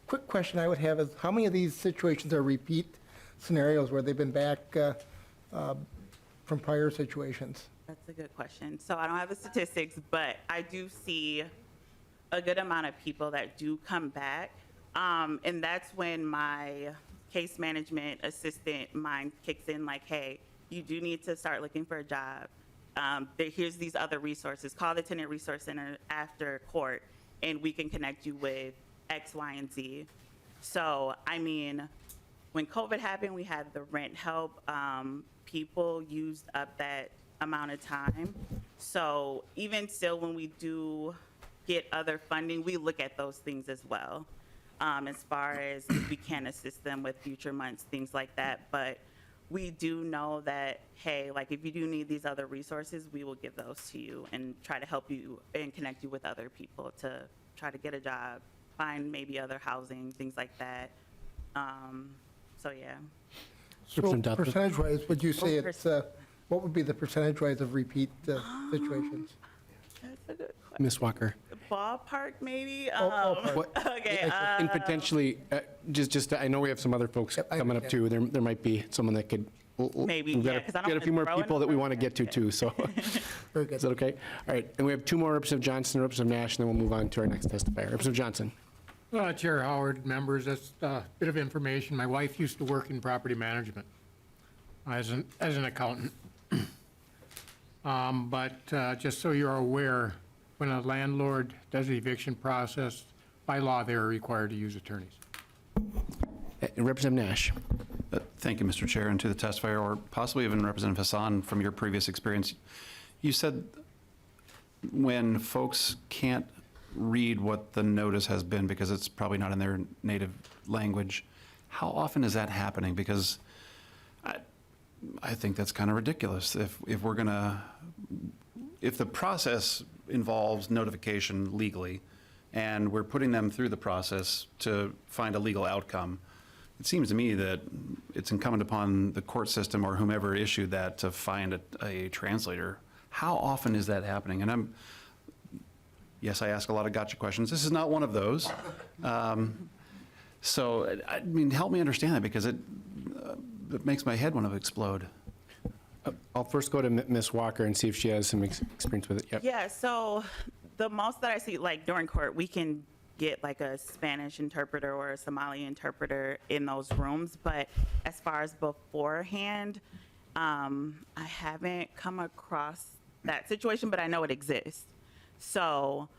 Quick question I would have is, how many of these situations are repeat scenarios where they've been back from prior situations? That's a good question. So I don't have the statistics, but I do see a good amount of people that do come back. And that's when my case management assistant mind kicks in like, hey, you do need to start looking for a job. Here's these other resources. Call the Tenant Resource Center after court, and we can connect you with X, Y, and Z. So, I mean, when COVID happened, we had the rent help. People used up that amount of time. So even still, when we do get other funding, we look at those things as well, as far as if we can assist them with future months, things like that. But we do know that, hey, like if you do need these other resources, we will give those to you and try to help you and connect you with other people to try to get a job, find maybe other housing, things like that. So yeah. So Representative Dotseth. percentage-wise, would you say it's, what would be the percentage-wise of repeat situations? That's a good question. Ms. Walker. Ballpark, maybe? Ballpark. What- Okay. And potentially, I know we have some other folks Yep, I coming up too. There might be someone that could. Maybe, we've got yeah, a- 'cause I don't we got a few more wanna throw people that we want to another get to one. too, so. Very good. Is that okay? All right, and we have two more, Representative Johnson and Representative Nash, and then we'll move on to our next testifier. Representative Johnson. Chair Howard, members, that's a bit of information. My wife used to work in property management as an accountant. But just so you're aware, when a landlord does the eviction process, by law, they're required to use attorneys. Representative Nash. Thank you, Mr. Chair, and to the testifier, or possibly even Representative Hassan, from your previous experience. You said when folks can't read what the notice has been because it's probably not in their native language, how often is that happening? Because I think that's kind of ridiculous. If we're gonna, if the process involves notification legally, and we're putting them through the process to find a legal outcome, it seems to me that it's incumbent upon the court system or whomever issued that to find a translator. How often is that happening? And yes, I ask a lot of gotcha questions. This is not one of those. So, I mean, help me understand that, because it makes my head want to explode. I'll first go to Ms. Walker and see if she has some experience with it. Yep. Yeah, so the most that I see, like during court, we can get like a Spanish interpreter or a Somali interpreter in those rooms. But as far as beforehand, I haven't come across that situation, but I know it exists. So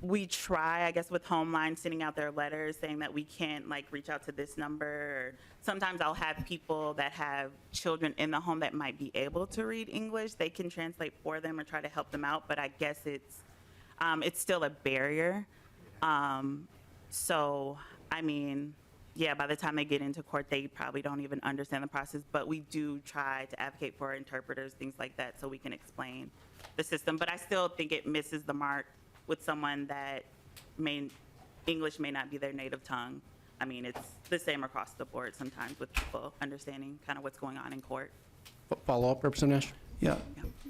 we try, I guess, with Homeline, sending out their letters saying that we can't like reach out to this number. Or sometimes I'll have people that have children in the home that might be able to read English. They can translate for them or try to help them out, but I guess it's still a barrier. So, I mean, yeah, by the time they get into court, they probably don't even understand the process, but we do try to advocate for interpreters, things like that, so we can explain the system. But I still think it misses the mark with someone that English may not be their native tongue. I mean, it's the same across the board sometimes with people understanding kind of what's going on in court. Follow up, Representative Nash? Yeah,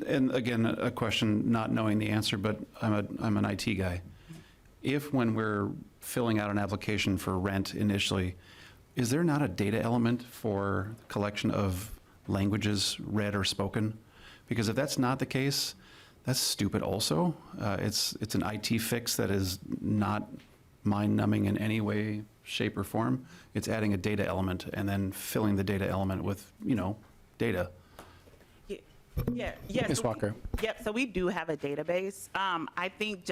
and again, a question not knowing the answer, but I'm an IT guy. If when we're filling out an application for rent initially, is there not a data element for collection of languages read or spoken? Because if that's not the case, that's stupid also. It's an IT fix that is not mind-numbing in any way, shape, or form. It's adding a data element and then filling the data element with, data. Yeah. Ms. Walker. Yep, so we do have a database. I think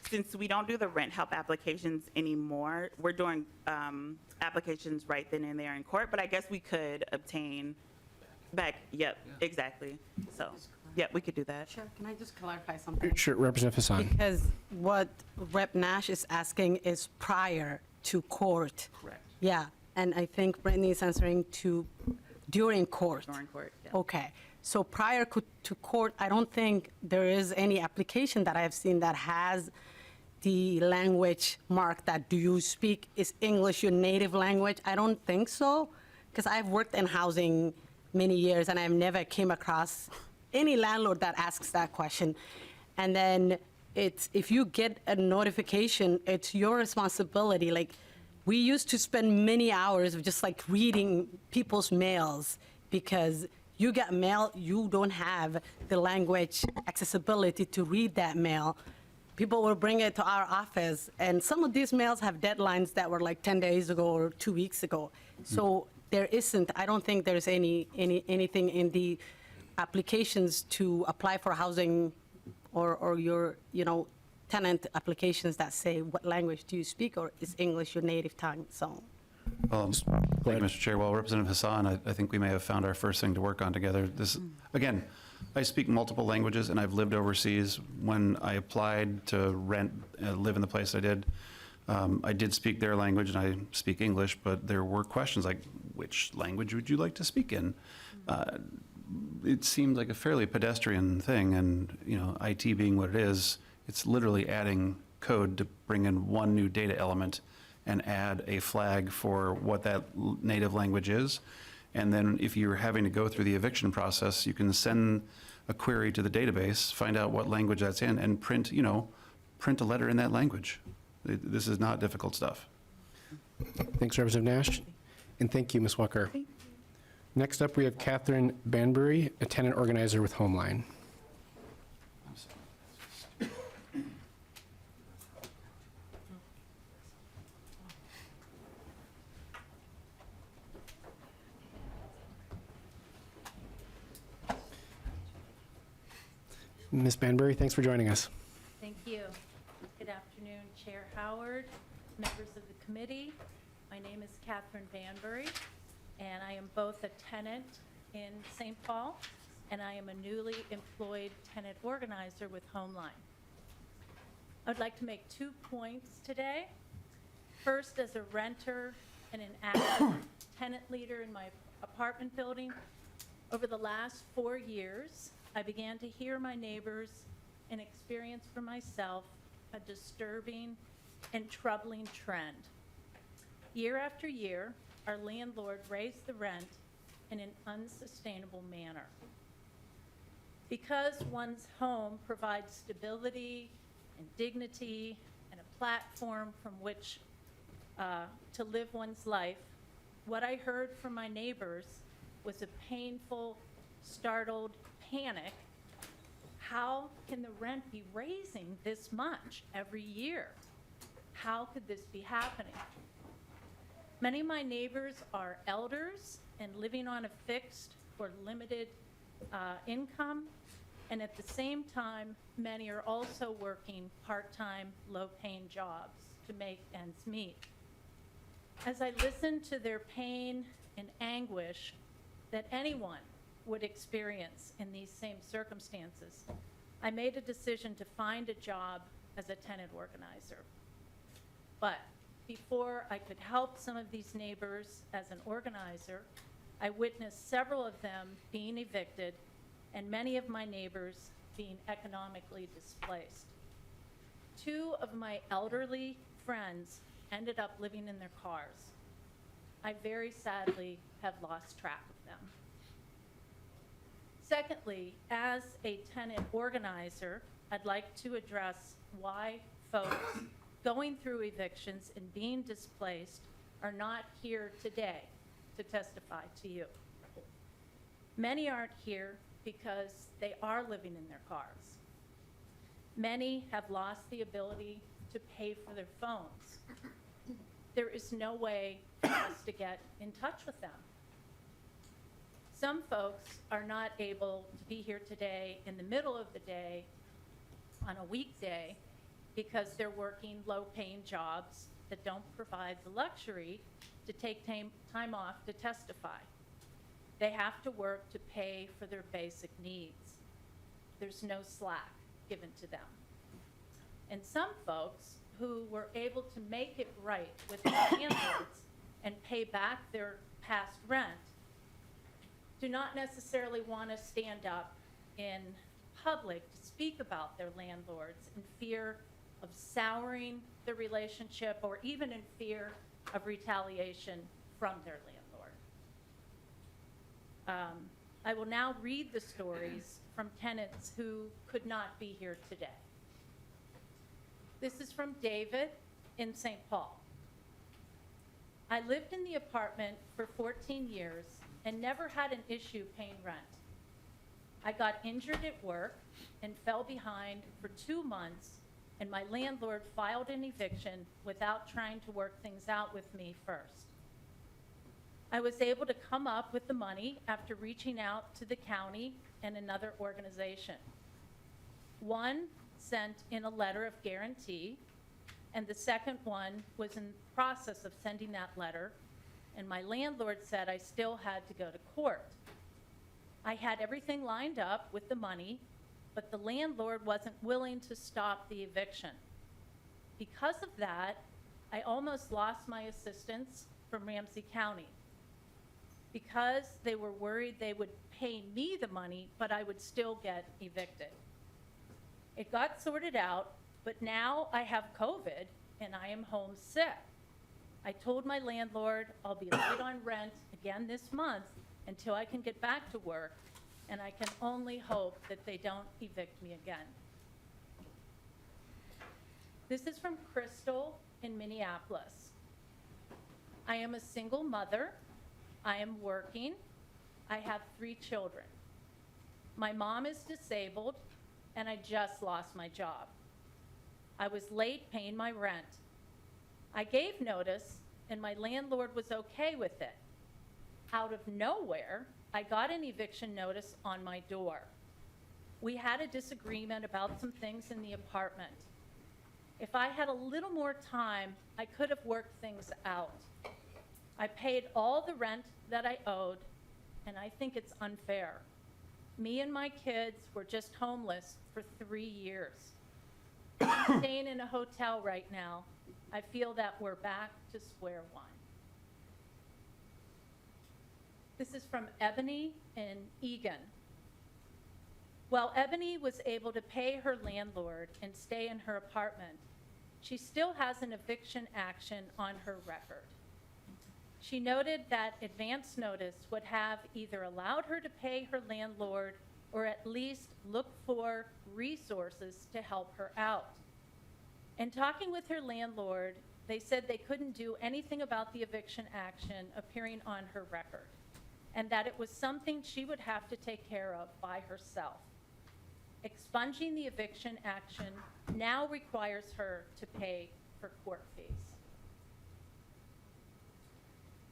since we don't do the rent help applications anymore, we're doing applications right then and there in court, but I guess we could obtain back, exactly. So, we could do that. Sure, can I just clarify something? Sure, Representative Hassan. Because what Rep. Nash is asking is prior to court. Correct. Yeah, and I think Brittany is answering to during court. During court, yeah. Okay, so prior to court, I don't think there is any application that I have seen that has the language mark that do you speak, is English your native language? I don't think so, because I've worked in housing many years and I've never came across any landlord that asks that question. And then if you get a notification, it's your responsibility. Like, we used to spend many hours of just like reading people's mails because you get mail, you don't have the language accessibility to read that mail. People will bring it to our office, and some of these mails have deadlines that were like 10 days ago or 2 weeks ago. So I don't think there's anything in the applications to apply for housing or your, tenant applications that say what language do you speak or is English your native tongue, so. Thank you, Mr. Chair. Well, Representative Hassan, I think we may have found our first thing to work on together. Again, I speak multiple languages and I've lived overseas. When I applied to live in the place I did speak their language and I speak English, but there were questions like, which language would you like to speak in? It seemed like a fairly pedestrian thing, and IT being what it is, it's literally adding code to bring in one new data element and add a flag for what that native language is. And then if you're having to go through the eviction process, you can send a query to the database, find out what language that's in, and print a letter in that language. This is not difficult stuff. Thanks, Representative Nash. And thank you, Ms. Walker. Next up, we have Catherine Banbury, a tenant organizer with Homeline. Ms. Banbury, thanks for joining us. Thank you. Good afternoon, Chair Howard, members of the committee. My name is Catherine Banbury, and I am both a tenant in St. Paul, and I am a newly employed tenant organizer with Homeline. I would like to make 2 points today. First, as a renter and an active tenant leader in my apartment building, over the last 4 years, I began to hear my neighbors and experience for myself a disturbing and troubling trend. Year after year, our landlord raised the rent in an unsustainable manner. Because one's home provides stability and dignity and a platform from which to live one's life, what I heard from my neighbors was a painful, startled panic. how can the rent be raising this much every year? How could this be happening? Many of my neighbors are elders and living on a fixed or limited income, and at the same time, many are also working part-time, low-paying jobs to make ends meet. As I listen to their pain and anguish that anyone would experience in these same circumstances, I made a decision to find a job as a tenant organizer. But before I could help some of these neighbors as an organizer, I witnessed several of them being evicted and many of my neighbors being economically displaced. 2 of my elderly friends ended up living in their cars. I very sadly have lost track of them. Secondly, as a tenant organizer, I'd like to address why folks going through evictions and being displaced are not here today to testify to you. Many aren't here because they are living in their cars. Many have lost the ability to pay for their phones. There is no way for us to get in touch with them. Some folks are not able to be here today in the middle of the day on a weekday because they're working low-paying jobs that don't provide the luxury to take time off to testify. They have to work to pay for their basic needs. There's no slack given to them. And some folks who were able to make it right with their landlords and pay back their past rent do not necessarily want to stand up in public to speak about their landlords in fear of souring the relationship or even in fear of retaliation from their landlord. I will now read the stories from tenants who could not be here today. This is from David in St. Paul. I lived in the apartment for 14 years and never had an issue paying rent. I got injured at work and fell behind for 2 months, and my landlord filed an eviction without trying to work things out with me first. I was able to come up with the money after reaching out to the county and another organization. One sent in a letter of guarantee, and the second one was in the process of sending that letter, and my landlord said I still had to go to court. I had everything lined up with the money, but the landlord wasn't willing to stop the eviction. Because of that, I almost lost my assistance from Ramsey County because they were worried they would pay me the money, but I would still get evicted. It got sorted out, but now I have COVID and I am home sick. I told my landlord I'll be late on rent again this month until I can get back to work, and I can only hope that they don't evict me again. This is from Crystal in Minneapolis. I am a single mother. I am working. I have 3 children. My mom is disabled, and I just lost my job. I was late paying my rent. I gave notice, and my landlord was okay with it. Out of nowhere, I got an eviction notice on my door. We had a disagreement about some things in the apartment. If I had a little more time, I could have worked things out. I paid all the rent that I owed, and I think it's unfair. Me and my kids were just homeless for 3 years. I'm staying in a hotel right now. I feel that we're back to square one. This is from Ebony in Egan. While Ebony was able to pay her landlord and stay in her apartment, she still has an eviction action on her record. She noted that advance notice would have either allowed her to pay her landlord or at least look for resources to help her out. In talking with her landlord, they said they couldn't do anything about the eviction action appearing on her record, and that it was something she would have to take care of by herself. Expunging the eviction action now requires her to pay for court fees.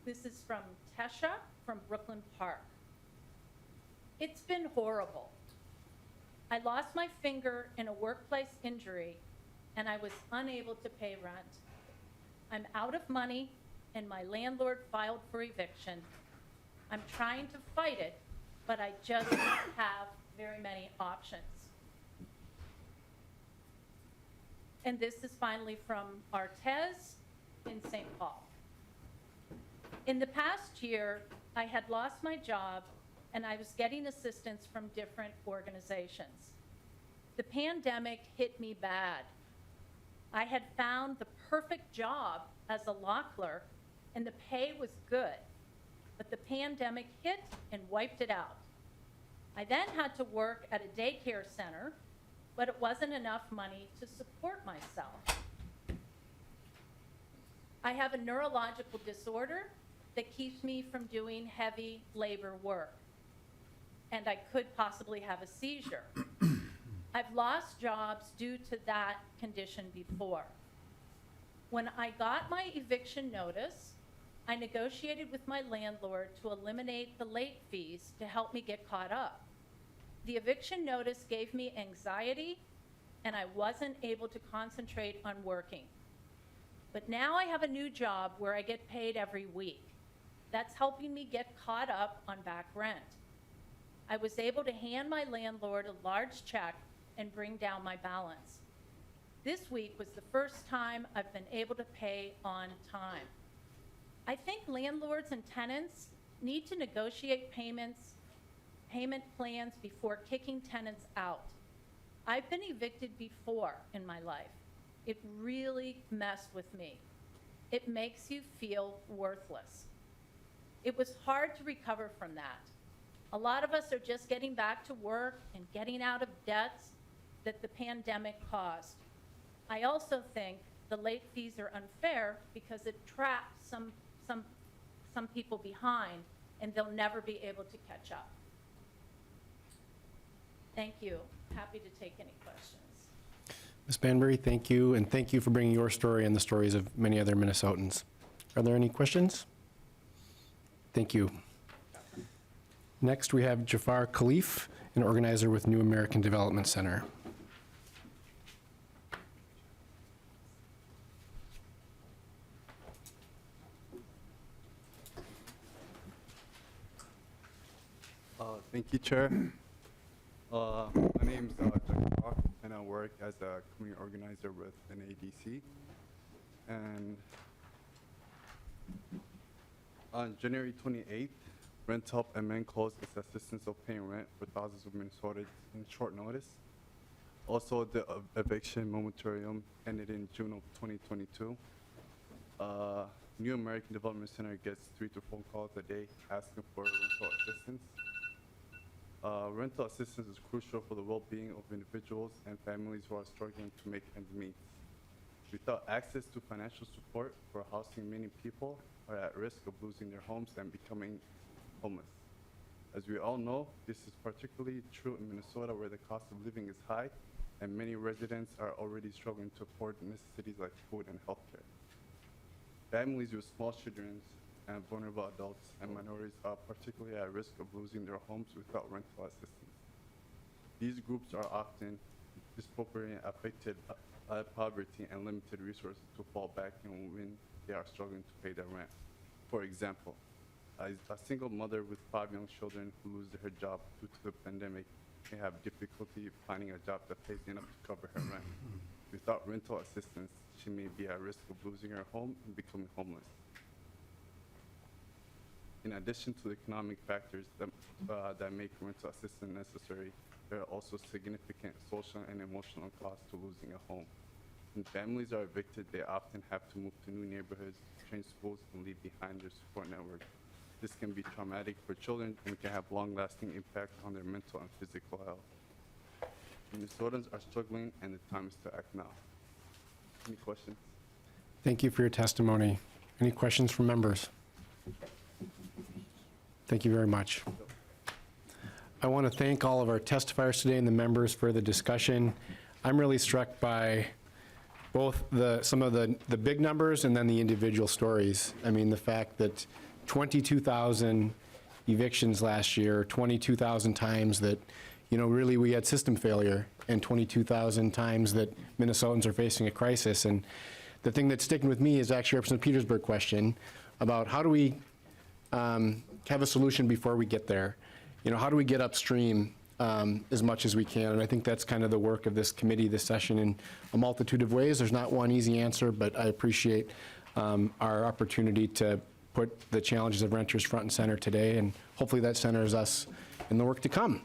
This is from Tesha from Brooklyn Park. It's been horrible. I lost my finger in a workplace injury and I was unable to pay rent. I'm out of money and my landlord filed for eviction. I'm trying to fight it, but I just don't have very many options. And this is finally from Artez in St. Paul. In the past year, I had lost my job and I was getting assistance from different organizations. The pandemic hit me bad. I had found the perfect job as a law clerk and the pay was good, but the pandemic hit and wiped it out. I then had to work at a daycare center, but it wasn't enough money to support myself. I have a neurological disorder that keeps me from doing heavy labor work, and I could possibly have a seizure. I've lost jobs due to that condition before. When I got my eviction notice, I negotiated with my landlord to eliminate the late fees to help me get caught up. The eviction notice gave me anxiety, and I wasn't able to concentrate on working. But now I have a new job where I get paid every week. That's helping me get caught up on back rent. I was able to hand my landlord a large check and bring down my balance. This week was the first time I've been able to pay on time. I think landlords and tenants need to negotiate payment plans before kicking tenants out. I've been evicted before in my life. It really messed with me. It makes you feel worthless. It was hard to recover from that. A lot of us are just getting back to work and getting out of debts that the pandemic caused. I also think the late fees are unfair because it traps some people behind and they'll never be able to catch up. Thank you. Happy to take any questions. Ms. Banbury, thank you, and thank you for bringing your story and the stories of many other Minnesotans. Are there any questions? Thank you. Next, we have Jafar Khalif, an organizer with New American Development Center. Thank you, Chair. My name is Jafar, and I work as a community organizer with NADC. And on January 28th, Rent Help MN closed its assistance of paying rent for thousands of Minnesotans in short notice. Also, the eviction moratorium ended in June of 2022. New American Development Center gets 3 to 4 calls a day asking for rental assistance. Rental assistance is crucial for the well-being of individuals and families who are struggling to make ends meet. Without access to financial support for housing, many people are at risk of losing their homes and becoming homeless. As we all know, this is particularly true in Minnesota, where the cost of living is high and many residents are already struggling to afford necessities like food and healthcare. Families with small children and vulnerable adults and minorities are particularly at risk of losing their homes without rental assistance. These groups are often disproportionately affected by poverty and limited resources to fall back on when they are struggling to pay their rent. For example, a single mother with 5 young children who lose her job due to the pandemic may have difficulty finding a job that pays enough to cover her rent. Without rental assistance, she may be at risk of losing her home and becoming homeless. In addition to the economic factors that make rental assistance necessary, there are also significant social and emotional costs to losing a home. When families are evicted, they often have to move to new neighborhoods, change schools, and leave behind their support network. This can be traumatic for children and can have long-lasting impact on their mental and physical health. Minnesotans are struggling, and the time is to act now. Any questions? Thank you for your testimony. Any questions from members? Thank you very much. I want to thank all of our testifiers today and the members for the discussion. I'm really struck by both some of the big numbers and then the individual stories. I mean, the fact that 22,000 evictions last year, 22,000 times that, really we had system failure, and 22,000 times that Minnesotans are facing a crisis. And the thing that's sticking with me is actually Representative Petersburg question about how do we have a solution before we get there? How do we get upstream as much as we can? And I think that's kind of the work of this committee, this session, in a multitude of ways. There's not one easy answer, but I appreciate our opportunity to put the challenges of renters front and center today, and hopefully that centers us in the work to come.